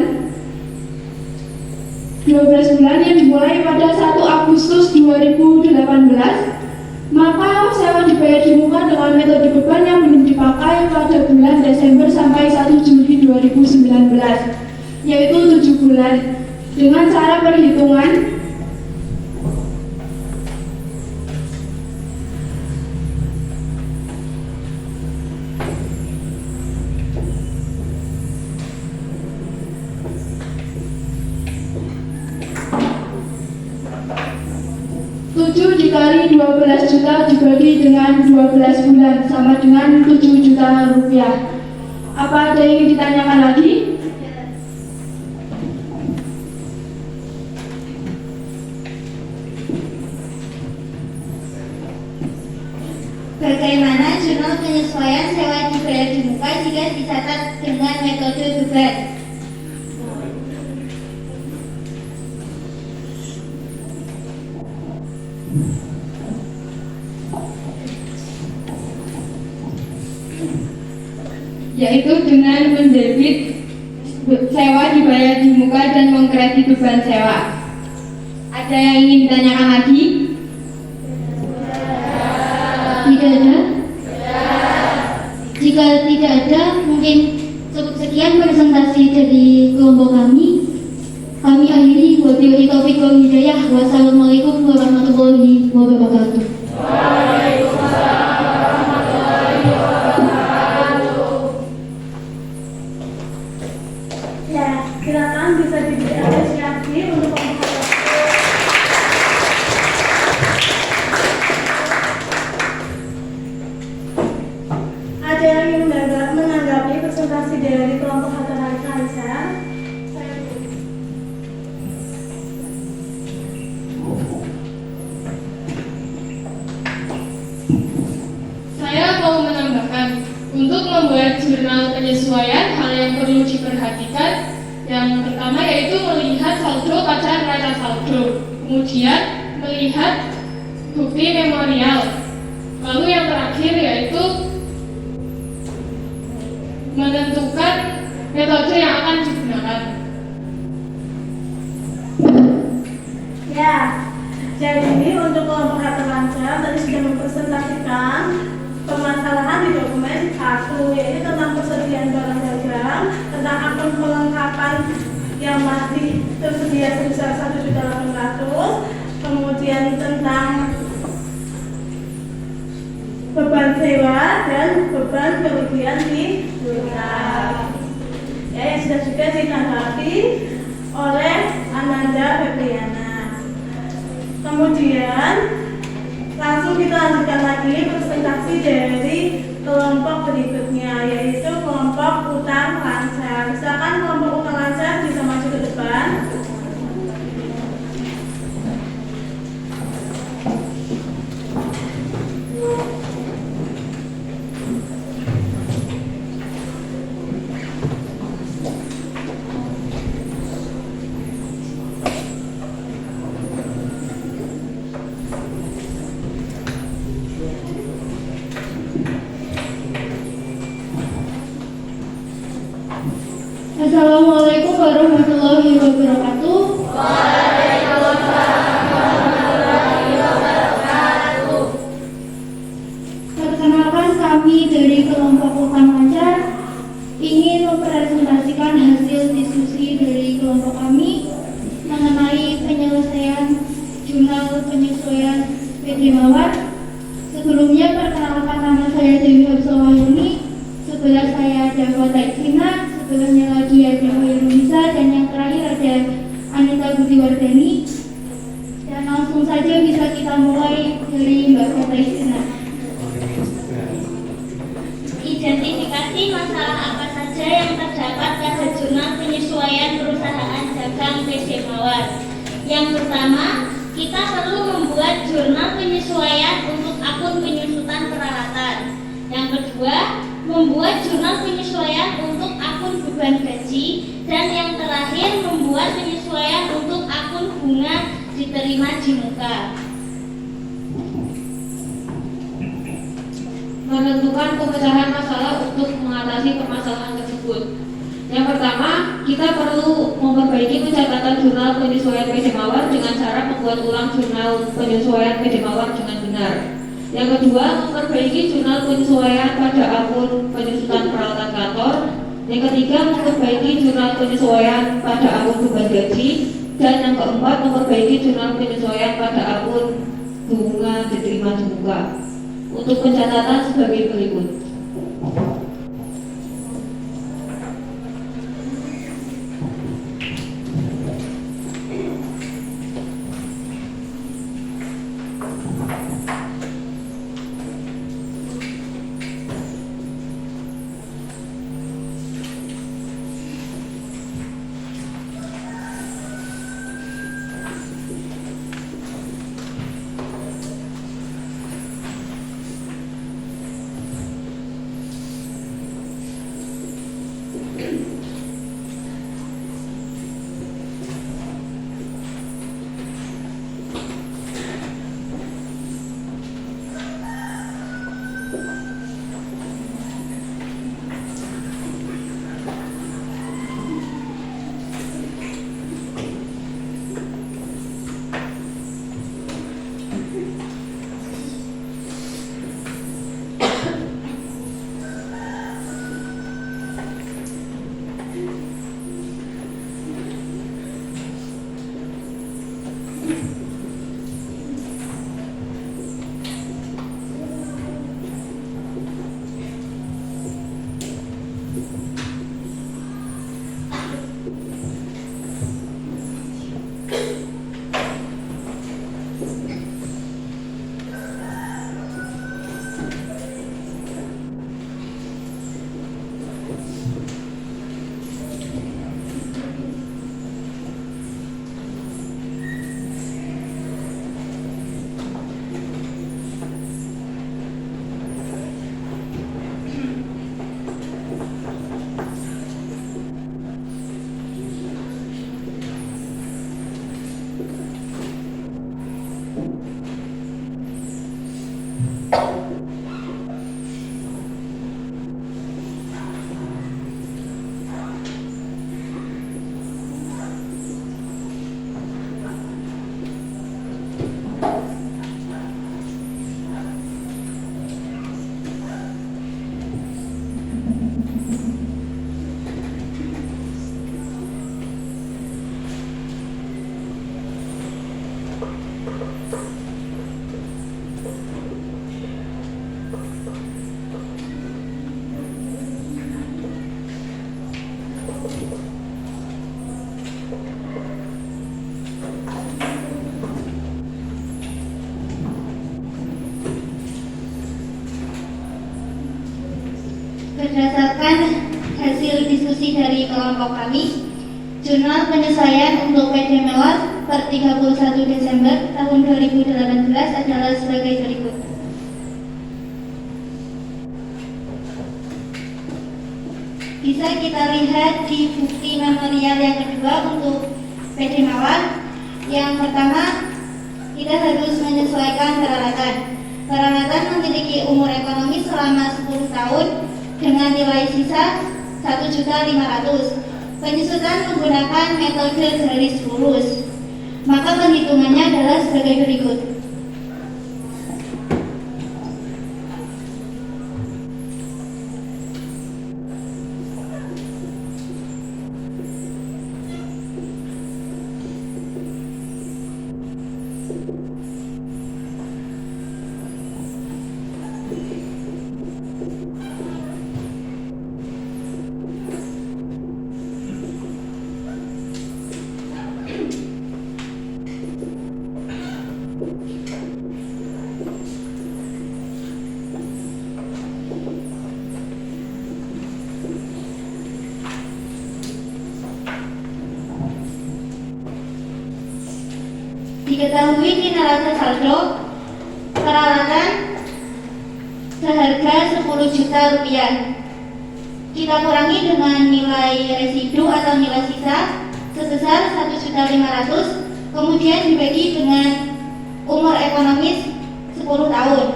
12 bulan yang dimulai pada 1 Agustus 2018. Maka sewa dibayar di muka dengan metode beban yang belum dipakai pada bulan Desember sampai 1 Juli 2019, yaitu 7 bulan. Dengan cara perhitungan dikali 12 juta dibagi dengan 12 bulan sama dengan 7 juta rupiah. Apa ada yang ingin ditanyakan lagi? Bagaimana jurnal penyesuaian sewa dibayar di muka jika dicatat dengan metode beban? Yaitu dengan mendebit sewa dibayar di muka dan mengkredit beban sewa. Ada yang ingin ditanyakan lagi? Tidak ada? Jika tidak ada, mungkin cukup sekian presentasi dari kelompok kami. Kami akhiri. Wabillahi taufiq wal hidayah. Wassalamualaikum warahmatullahi wabarakatuh. Ya, silakan bisa diberi apresiasi untuk ada yang ingin menanggapi presentasi dari kelompok Hatta Kaisar? Saya mau menambahkan, untuk membuat jurnal penyesuaian, hal yang perlu diperhatikan yang pertama yaitu melihat saldo pada neraca saldo, kemudian melihat bukti memorial, lalu yang terakhir yaitu menentukan metode yang akan digunakan. Ya, jadi untuk kelompok Hatta Lancar tadi sudah mempresentasikan permasalahan di dokumen 1, yaitu tentang persediaan barang dagang, tentang akun kelengkapan yang masih tersedia sebesar 1.800.000, kemudian tentang beban sewa dan beban kerugian di gudang. Ya, yang sudah juga ditanggapi oleh Ananda Febriana. Kemudian langsung kita lanjutkan lagi presentasi dari kelompok berikutnya, yaitu kelompok utang lancar. Silakan kelompok utang lancar bisa maju ke depan. Assalamualaikum warahmatullahi wabarakatuh. Perkenalkan, kami dari kelompok utang lancar ingin mempresentasikan hasil diskusi dari kelompok kami mengenai penyelesaian jurnal penyesuaian PD Mawar. Sebelumnya perkenalkan, nama saya Dewi Hapsawayuni, sebelah saya ada Fata Iksina, sebelahnya lagi ada Hoirunisa, dan yang terakhir ada Anita Budiwardani. Dan langsung saja bisa kita mulai dari Mbak Fata Iksina. Identifikasi masalah apa saja yang terdapat pada jurnal penyesuaian perusahaan dagang PD Mawar. Yang Yang pertama, kita perlu membuat jurnal penyesuaian untuk akun penyusutan peralatan. Yang kedua, membuat jurnal penyesuaian untuk akun beban gaji. Dan yang terakhir, membuat penyesuaian untuk akun bunga diterima di muka. Menentukan pemecahan masalah untuk mengatasi permasalahan tersebut. Yang pertama, kita perlu memperbaiki pencatatan jurnal penyesuaian PD Mawar dengan cara membuat ulang jurnal penyesuaian PD Mawar dengan benar. Yang kedua, memperbaiki jurnal penyesuaian pada akun penyusutan peralatan kantor. Yang ketiga, memperbaiki jurnal penyesuaian pada akun beban gaji. Dan yang keempat, memperbaiki jurnal penyesuaian pada akun bunga diterima di muka. Untuk pencatatan sebagai berikut. Berdasarkan hasil diskusi dari kelompok kami, jurnal penyesuaian untuk PD Mawar per 31 Desember tahun 2018 adalah sebagai berikut. Bisa kita lihat di bukti memorial yang kedua untuk PD Mawar. Yang pertama, kita harus menyesuaikan peralatan. Peralatan memiliki umur ekonomi selama 10 tahun dengan nilai sisa 1.500.000. Penyusutan menggunakan metode garis lurus. Maka penghitungannya adalah sebagai berikut. Diketahui di neraca saldo peralatan seharga 10 juta rupiah. Kita kurangi dengan nilai residu atau nilai sisa sebesar 1.500.000, kemudian dibagi dengan umur ekonomis 10 tahun.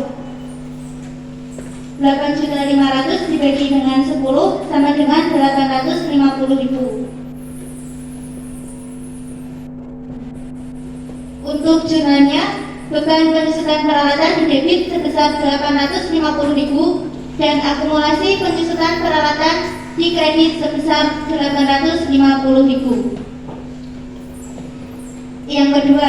8.500.000 dibagi dengan 10 sama dengan 850.000. Untuk jurnalnya, beban penyusutan peralatan didebit sebesar 850.000 dan akumulasi penyusutan peralatan di kredit sebesar 850.000. Yang kedua,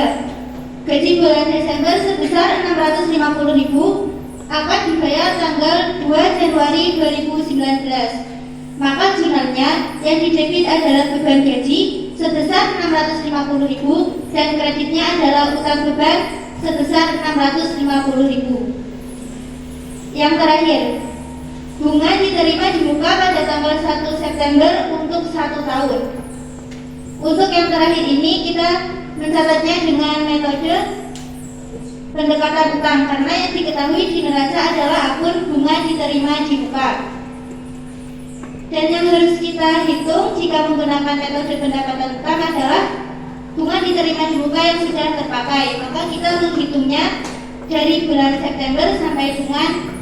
gaji bulan Desember sebesar 650.000 akan dibayar tanggal 2 Januari 2019. Maka jurnalnya yang didebit adalah beban gaji sebesar 650.000 dan kreditnya adalah utang beban sebesar 650.000. Yang terakhir, bunga diterima di muka pada tanggal 1 September untuk 1 tahun. Untuk yang terakhir ini kita mencatatnya dengan metode pendekatan utang karena yang diketahui di neraca adalah akun bunga diterima di muka. Dan yang harus kita hitung jika menggunakan metode pendekatan utang adalah bunga diterima di muka yang sudah terpakai. Maka kita menghitungnya dari bulan September sampai dengan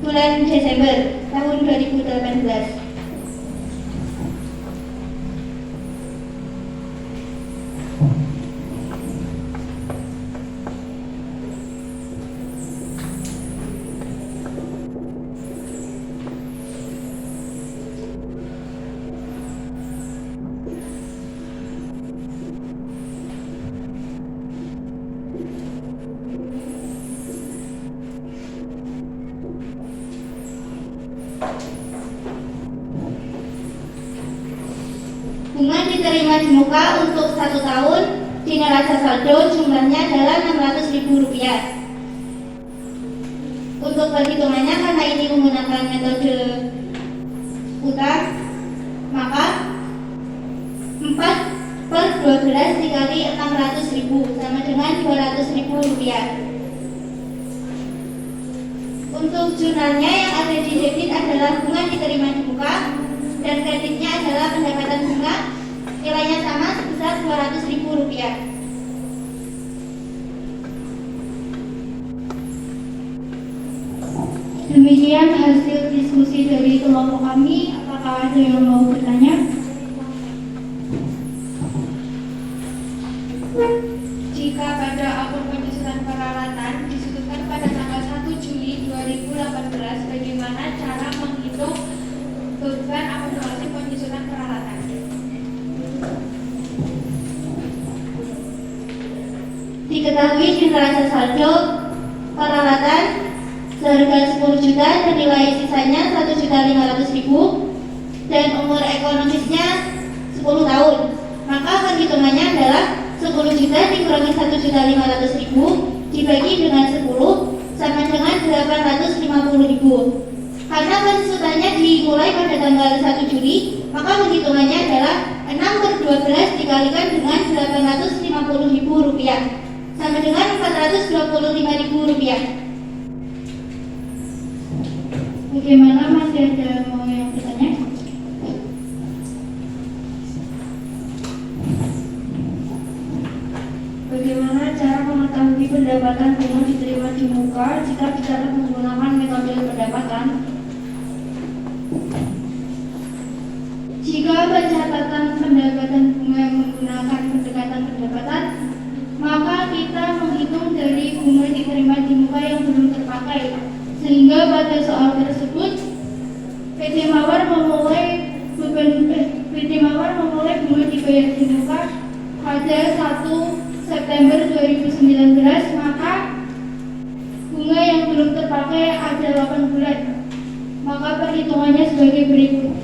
bulan Desember tahun 2018. Bunga diterima di muka untuk 1 tahun di neraca saldo jumlahnya adalah Rp600.000. Untuk perhitungannya karena ini menggunakan metode utang, maka 4/12 dikali 600.000 sama dengan Rp200.000. Untuk jurnalnya yang ada di debit adalah bunga diterima di muka dan kreditnya adalah pendapatan bunga, nilainya sama sebesar Rp200.000. Demikian hasil diskusi dari kelompok kami. Apakah ada yang mau bertanya? Jika pada akun penyusutan peralatan disebutkan pada tanggal 1 Juli 2018, bagaimana cara menghitung beban akumulasi penyusutan peralatan? Diketahui di neraca saldo peralatan seharga 10 juta dan nilai sisanya 1.500.000 dan umur ekonomisnya 10 tahun. Maka perhitungannya adalah 10 juta dikurangi 1.500.000 dibagi dengan 10 sama dengan 850.000. Karena penyusutannya dimulai pada tanggal 1 Juli, maka perhitungannya adalah 6/12 dikalikan dengan Rp850.000 sama dengan Rp425.000. Bagaimana, masih ada mau yang bertanya? Bagaimana cara mengetahui pendapatan bunga diterima di muka jika bicara menggunakan metode pendapatan? Jika pencatatan pendapatan bunga menggunakan pendekatan pendapatan, maka kita menghitung dari bunga diterima di muka yang belum terpakai, sehingga pada soal tersebut PT Mawar memulai bunga dibayar di muka pada 1 September 2019, maka bunga yang belum terpakai ada 8 bulan. Maka perhitungannya sebagai berikut.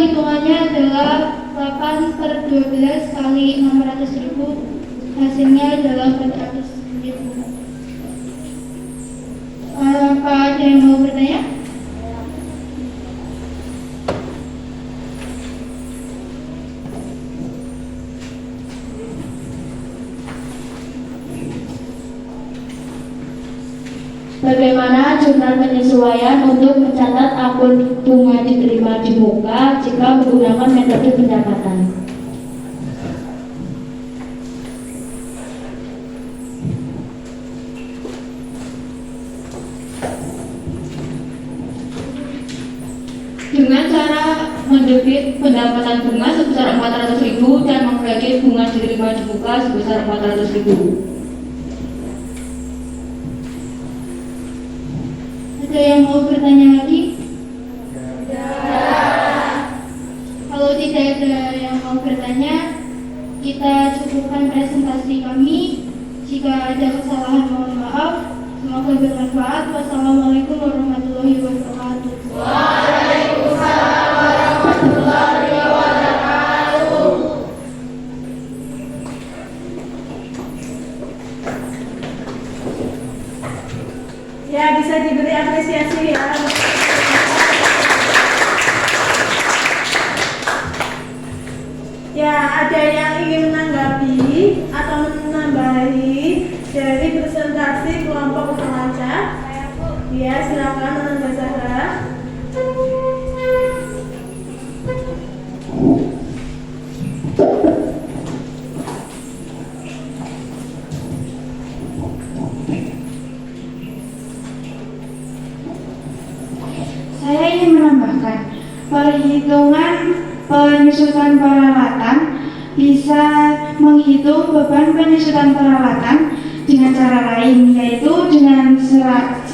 hitungannya adalah 8/12 kali 600.000, hasilnya adalah 400.000. Apa ada yang mau bertanya? Bagaimana jurnal penyesuaian untuk mencatat akun bunga diterima di muka jika menggunakan metode pendapatan? Dengan cara mendebit pendapatan bunga sebesar 400.000 dan mengkredit bunga diterima di muka sebesar 400.000. Ada yang mau bertanya lagi? Kalau tidak ada yang mau bertanya, kita cukupkan presentasi kami. Jika ada kesalahan, mohon maaf. Semoga bermanfaat. Wassalamualaikum warahmatullahi wabarakatuh. Waalaikumsalam warahmatullahi wabarakatuh. Ya, bisa diberi apresiasi ya. Ya, ada yang ingin menanggapi atau menambahi dari presentasi kelompok pelajar? Ya, silakan Nanda Zahra. Saya ingin menambahkan, perhitungan penyusutan peralatan bisa menghitung beban penyusutan peralatan dengan cara lain, yaitu dengan 100%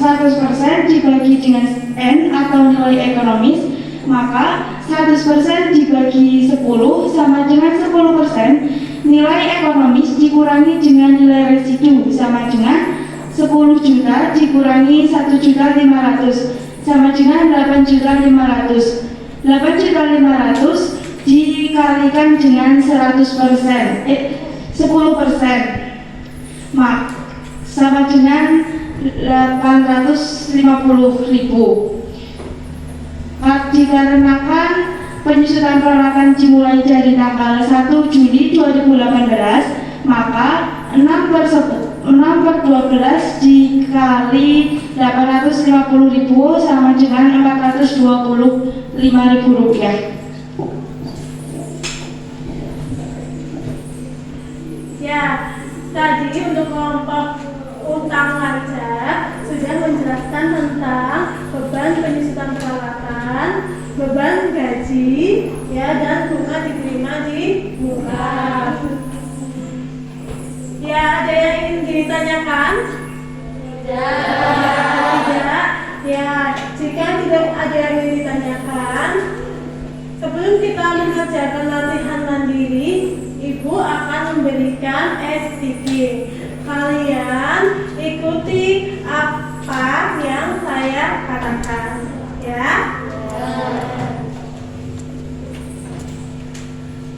dibagi dengan N atau nilai ekonomis, maka 100% dibagi 10 sama dengan 10% nilai ekonomis dikurangi dengan nilai residu sama dengan 10 juta dikurangi 1.500.000 sama dengan 8.500.000. 8.500.000 dikalikan dengan 10%, sama dengan 850.000. Dikarenakan penyusutan peralatan dimulai dari tanggal 1 Juli 2018, maka 6/12 dikali 850.000 sama dengan 425.000 rupiah. Ya, tadi untuk kelompok utang wajah sudah menjelaskan tentang beban penyusutan peralatan, beban gaji, ya, dan bunga diterima di muka. Ya, ada yang ingin ditanyakan? Tidak. Ya, jika tidak ada yang ingin ditanyakan, sebelum kita mengerjakan latihan mandiri, Ibu akan memberikan SDG. Kalian ikuti apa yang saya katakan, ya.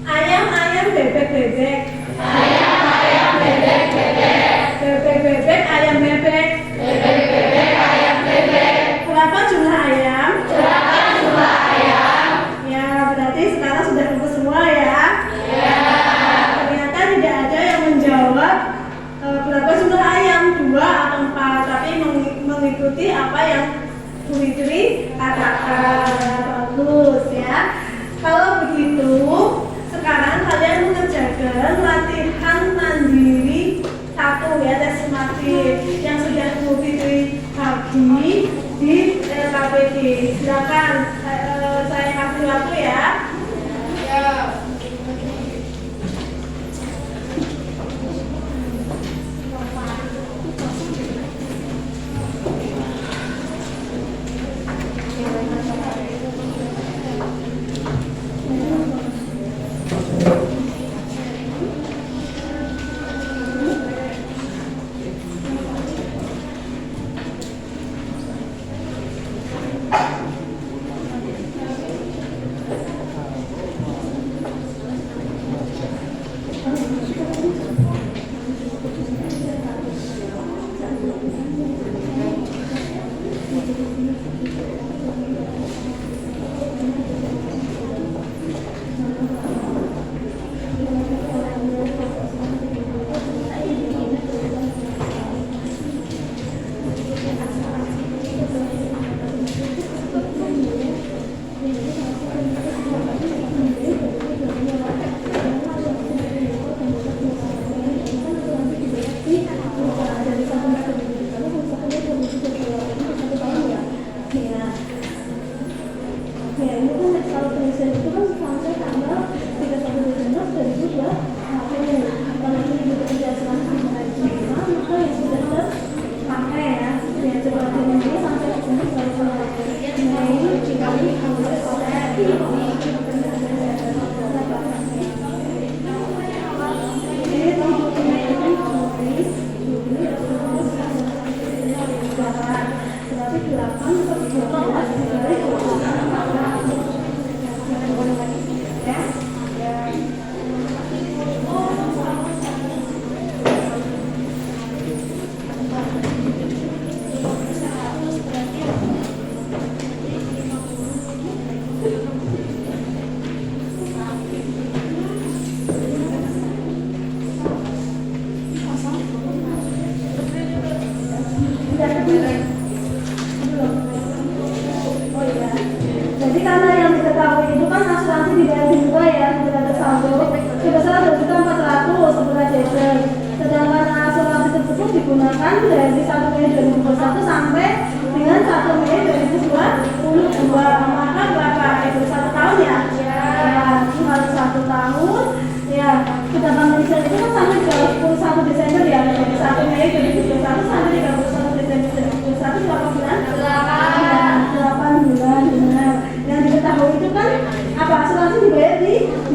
Ayam-ayam bebek-bebek. Ayam-ayam bebek-bebek. Bebek-bebek ayam bebek. Bebek-bebek ayam bebek. Berapa jumlah ayam? Berapa jumlah ayam? Ya, berarti sekarang sudah kumpul semua ya. Ya. Ternyata tidak ada yang menjawab berapa jumlah ayam, 2 atau 4, tapi mengikuti apa yang Bu Fitri katakan. Bagus ya. Kalau begitu, sekarang kalian mengerjakan latihan mandiri 1 ya, tes sumatif yang sudah Bu Fitri bagi di KPD. Silakan saya kasih waktu ya. Ya.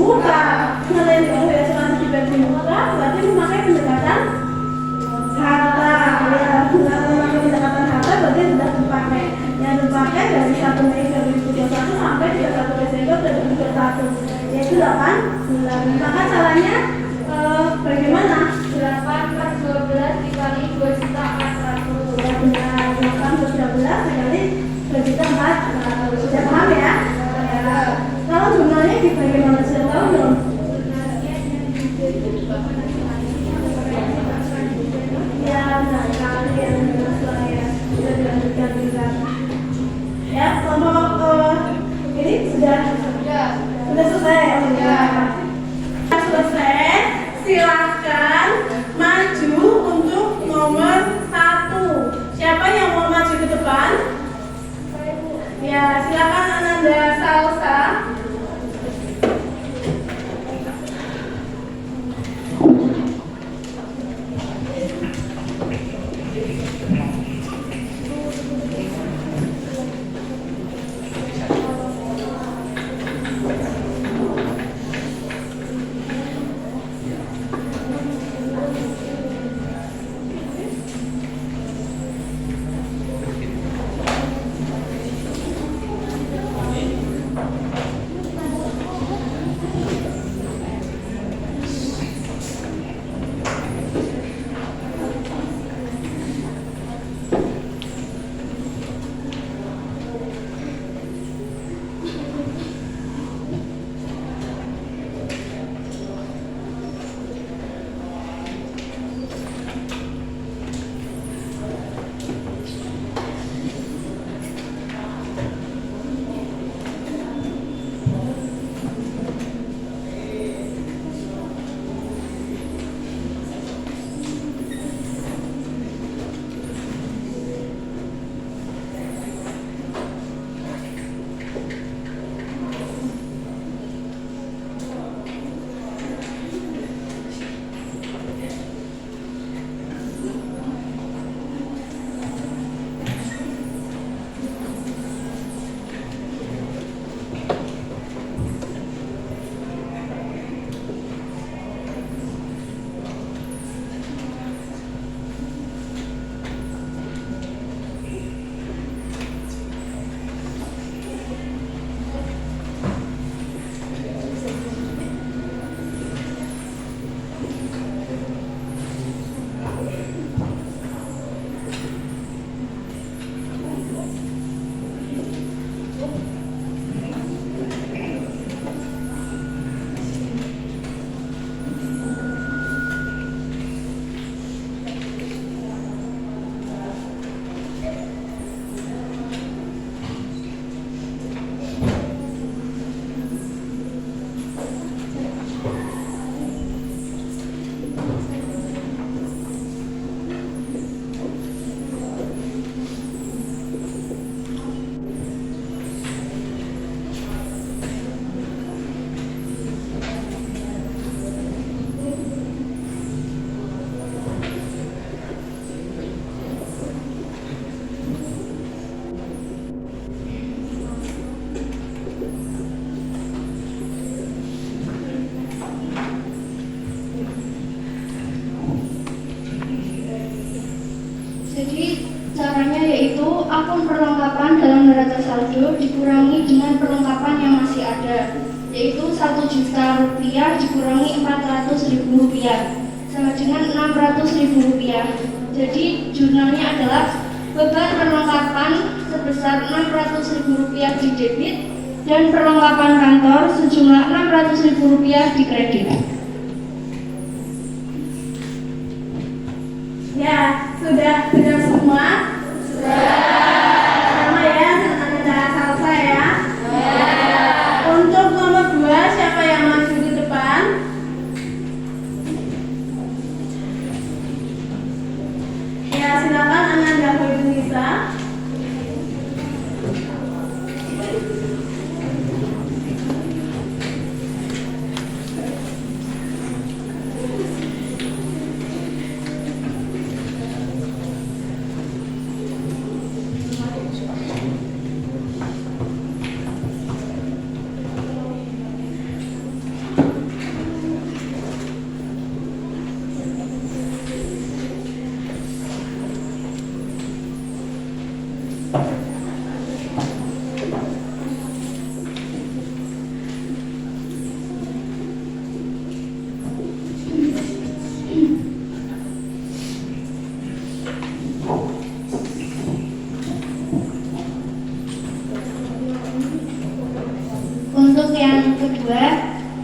muka. Mengenai ilustrasi di bagian muka berarti memakai pendekatan harta. Ya, memakai pendekatan harta berarti sudah dipakai. Yang dipakai dari 1 Mei 2021 sampai 31 Desember 2021, yaitu 8 bulan. Maka caranya bagaimana? 8/12 dikali 2.400.000. Ya benar, 8/12 dikali 2.400.000. Sudah paham ya? Ya. Kalau jumlahnya bagaimana? Sudah tahu belum? Ya benar sekali ya, sudah dilanjutkan juga. Ya, kelompok ini sudah selesai. Selesai. Silakan maju untuk nomor 1. Siapa yang mau maju ke depan? Ya, silakan Ananda Salsa. akun perlengkapan dalam neraca saldo dikurangi dengan perlengkapan yang masih ada, yaitu 1 juta rupiah dikurangi 400.000 rupiah sama dengan 600.000 rupiah. Jadi jurnalnya adalah beban perlengkapan sebesar 600.000 rupiah di debit dan perlengkapan kantor sejumlah 600.000 rupiah di kredit. Ya, sudah benar semua? Sudah. Sama ya, Anda salsa ya? Ya. Untuk nomor 2, siapa yang maju di depan? Ya, silakan Ananda Hoidunisa.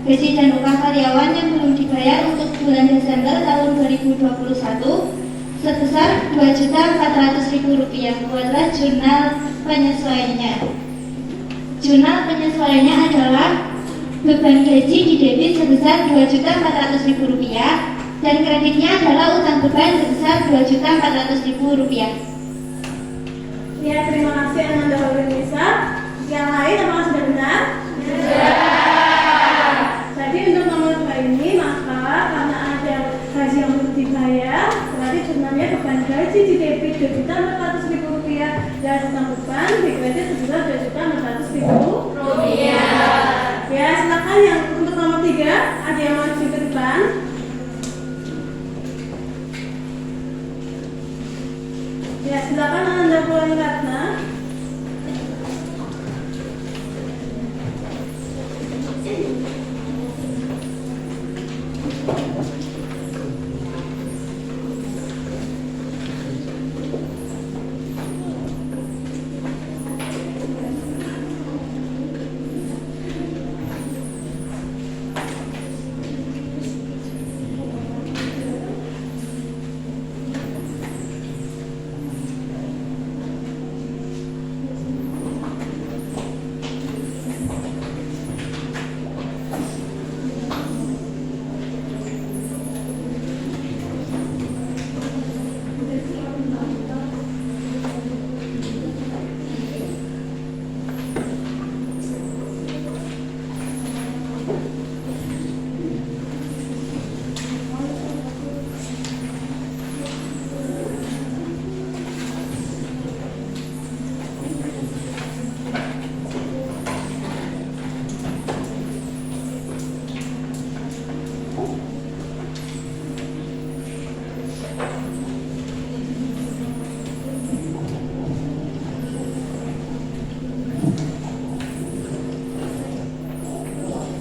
gaji dan upah karyawan yang belum dibayar untuk bulan Desember tahun 2021 sebesar Rp2.400.000. Buatlah jurnal penyesuaiannya. Jurnal penyesuaiannya adalah beban gaji didebit sebesar Rp2.400.000 dan kreditnya adalah utang beban sebesar Rp2.400.000. Ya, terima kasih Ananda Holinisa. Yang lain apakah sudah benar? Jadi untuk nomor 2 ini, maka karena ada gaji yang belum dibayar, berarti jurnalnya beban gaji didebit Rp2.400.000 dan utang beban dikredit sebesar Rp2.400.000. Ya, silakan yang untuk nomor 3, ada yang maju ke depan. Ya, silakan Anda Puan Ratna.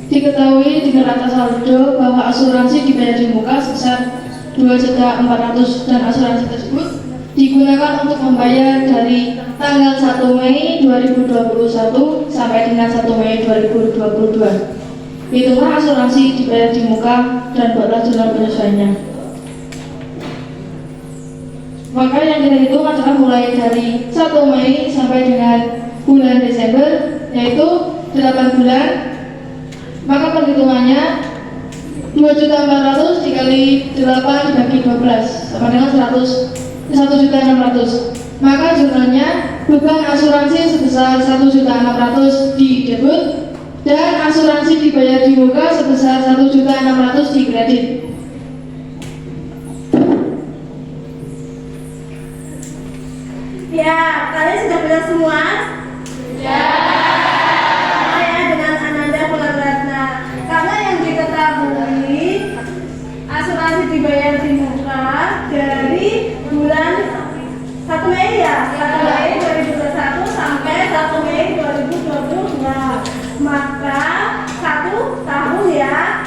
Diketahui di neraca saldo bahwa asuransi dibayar di muka sebesar Rp2.400.000 dan asuransi tersebut digunakan untuk membayar dari tanggal 1 Mei 2021 sampai dengan 1 Mei 2022. Hitunglah asuransi dibayar di muka dan buatlah jurnal penyesuaiannya. Maka yang kita hitung adalah mulai dari 1 Mei sampai dengan bulan Desember, yaitu 8 bulan. Maka perhitungannya 2.400.000 dikali 8 dibagi 12 sama dengan 1.600.000. Maka jurnalnya beban asuransi sebesar 1.600.000 di debit dan asuransi dibayar di muka sebesar 1.600.000 di kredit. Ya, kalian sudah benar semua? Ya. Asuransi dibayar di muka dari bulan 1 Mei ya, 1 Mei 2021 sampai 1 Mei 2022. Maka 1 tahun ya.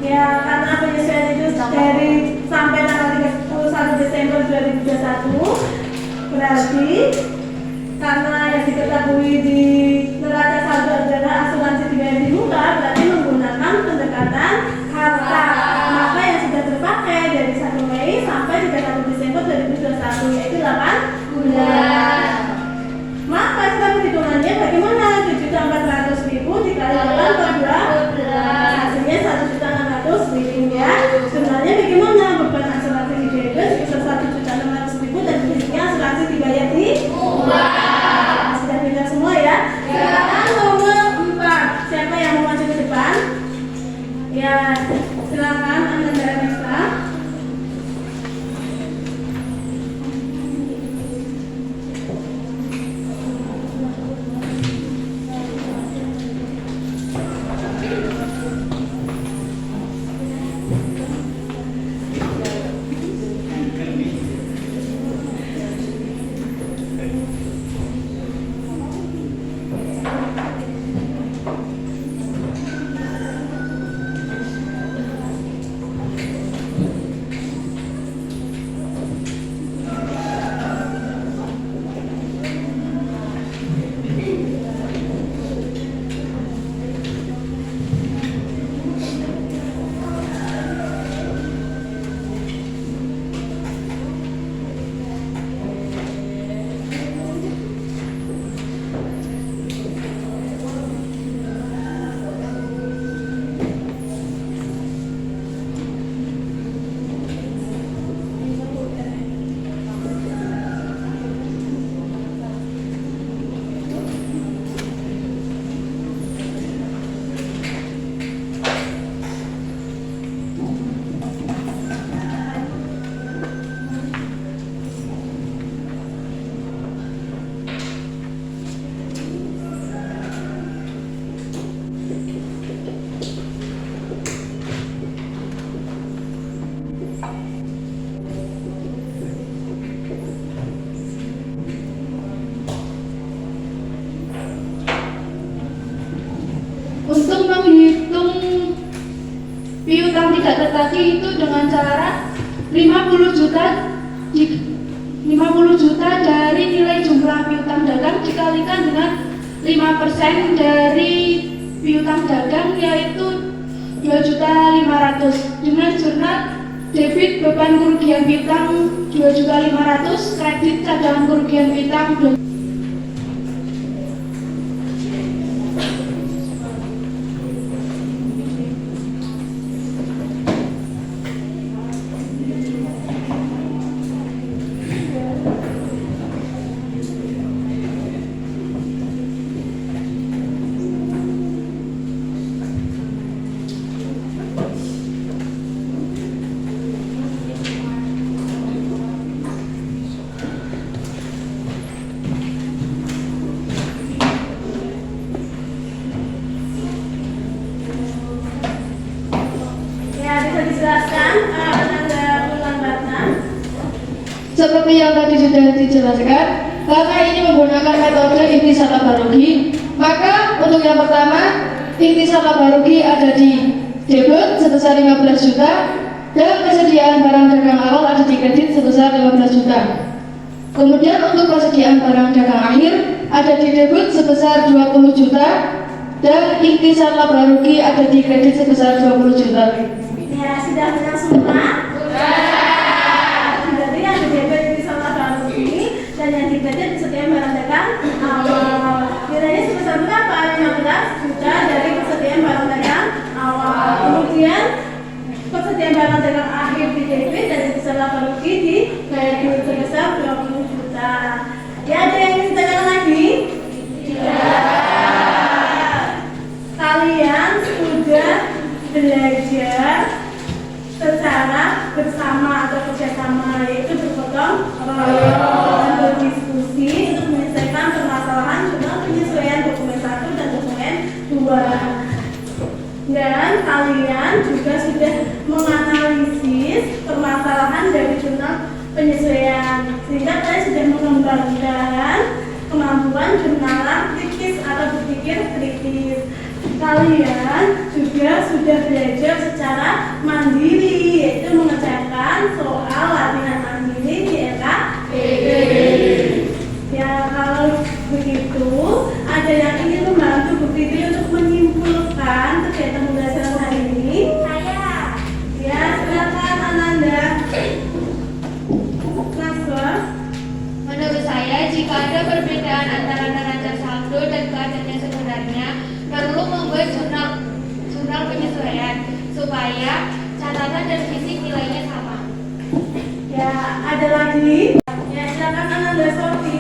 Ya, karena penyesuaian itu dari sampai tanggal 31 Desember 2021. Berarti karena yang diketahui di neraca saldo adalah asuransi dibayar di muka, berarti menggunakan pendekatan harta. Maka yang sudah terpakai dari 1 Mei sampai 31 Desember 2021 yaitu 8 bulan. Maka setelah perhitungannya bagaimana? 7.400.000 dikali 8 per 12, hasilnya 1.600.000 ya. Sebenarnya bagaimana? Beban asuransi di debit sebesar 1.600.000 dan hasilnya asuransi dibayar di muka. Sudah benar semua ya? Silakan nomor 4. Siapa yang mau maju ke depan? Ya, silakan Anda Nisa. piutang tidak tertagih itu dengan cara 50 juta dari nilai jumlah piutang dagang dikalikan dengan 5% dari piutang dagang, yaitu 2.500.000. Dengan jurnal debit beban kerugian piutang 2.500.000, kredit cadangan kerugian piutang. Ya, bisa dijelaskan Ananda Mulambatan? Seperti yang tadi sudah dijelaskan, karena ini menggunakan metode ikhtisar tabaruki, maka untuk yang pertama, ikhtisar tabaruki ada di debit sebesar 15 juta dan persediaan barang dagang awal ada di kredit sebesar 15 juta. Kemudian untuk persediaan barang dagang akhir ada di debit sebesar 20 juta dan ikhtisar tabaruki ada di kredit sebesar 20 juta. Ya, sudah benar semua? Jadi yang di debit di salah baru ini dan yang di kredit persediaan barang dagang awal. Nilainya sebesar berapa? 15 juta dari persediaan barang dagang awal. Kemudian persediaan barang dagang akhir di debit dan di salah baru di kredit sebesar 20 juta. Ya, ada yang ingin ditanyakan lagi? Kalian sudah belajar secara bersama atau kerjasama, yaitu bergotong royong dan berdiskusi untuk menyelesaikan permasalahan jurnal penyesuaian dokumen 1 dan dokumen 2. Dan kalian juga sudah menganalisis permasalahan dari jurnal penyesuaian, sehingga kalian sudah mengembangkan kemampuan jurnalan kritis atau berpikir kritis. Kalian juga sudah belajar secara mandiri, yaitu mengerjakan soal latihan mandiri di LKPP. Ya, kalau begitu, ada yang ingin membantu Bu Fitri untuk menyimpulkan kegiatan pembelajaran hari ini? Saya. Ya, silakan Ananda. Naswa. Menurut saya, jika ada perbedaan antara neraca saldo dan keadaan yang sebenarnya, perlu membuat jurnal penyesuaian supaya catatan dan fisik nilainya sama. Ya, ada lagi? Ya, silakan Ananda Sofi.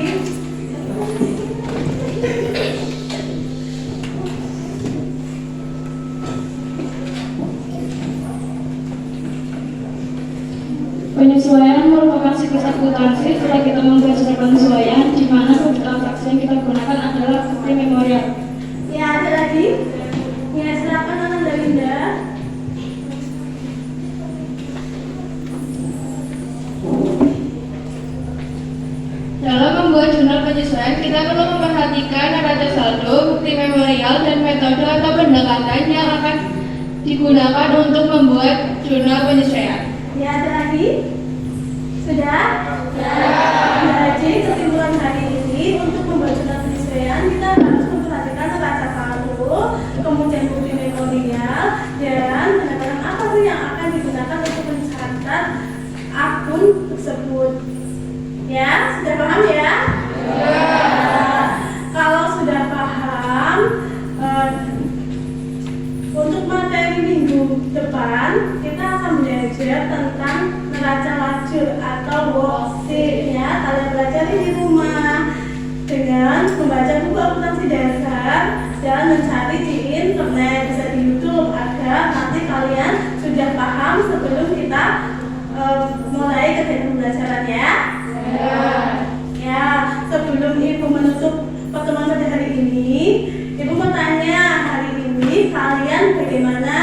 Penyesuaian merupakan siklus akuntansi setelah kita membuat surat penyesuaian di mana transaksi yang kita gunakan adalah bukti memorial. Ya, ada lagi? Ya, silakan Ananda Linda. Dalam membuat jurnal penyesuaian, kita perlu memperhatikan neraca saldo, bukti memorial, dan metode atau pendekatan yang akan digunakan untuk membuat jurnal penyesuaian. Ya, ada lagi? Sudah? Ya. Jadi kesimpulan hari ini, untuk membuat jurnal penyesuaian kita harus memperhatikan neraca saldo, kemudian bukti memorial, dan pendekatan apa sih yang akan digunakan untuk mencatat akun tersebut. Ya, sudah paham ya? Kalau sudah paham, untuk materi minggu depan kita akan belajar tentang neraca lajur atau worksheet ya. Kalian belajar di rumah dengan membaca buku akuntansi dasar dan mencari di internet, bisa di YouTube, agar nanti kalian sudah paham sebelum kita mulai kegiatan pembelajaran ya. Ya, sebelum Ibu menutup pertemuan pada hari ini, Ibu mau tanya, hari ini kalian bagaimana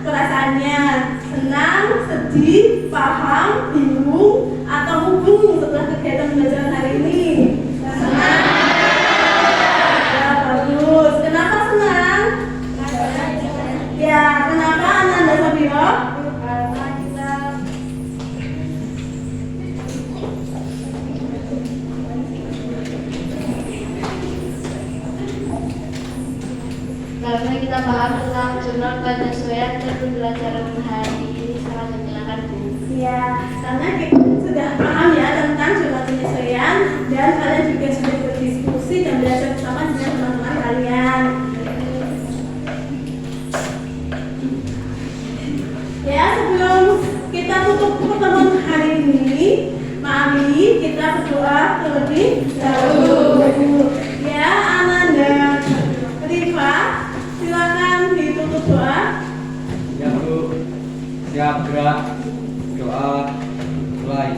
perasaannya? Senang, sedih, paham, bingung, atau hubung setelah kegiatan pembelajaran hari ini? Senang. Ya, bagus. Kenapa senang? Ya, kenapa Ananda sabiro. Karena kita paham tentang jurnal penyesuaian dan pembelajaran hari ini sangat menyenangkan, Bu. Ya, karena kita sudah paham ya tentang jurnal penyesuaian dan kalian juga sudah berdiskusi dan belajar bersama dengan teman-teman kalian. Ya, sebelum kita tutup pertemuan hari ini, mari kita berdoa terlebih dahulu. Ya, Ananda, Rifa, silakan ditutup doa. Ya Bu, siap gerak, doa mulai.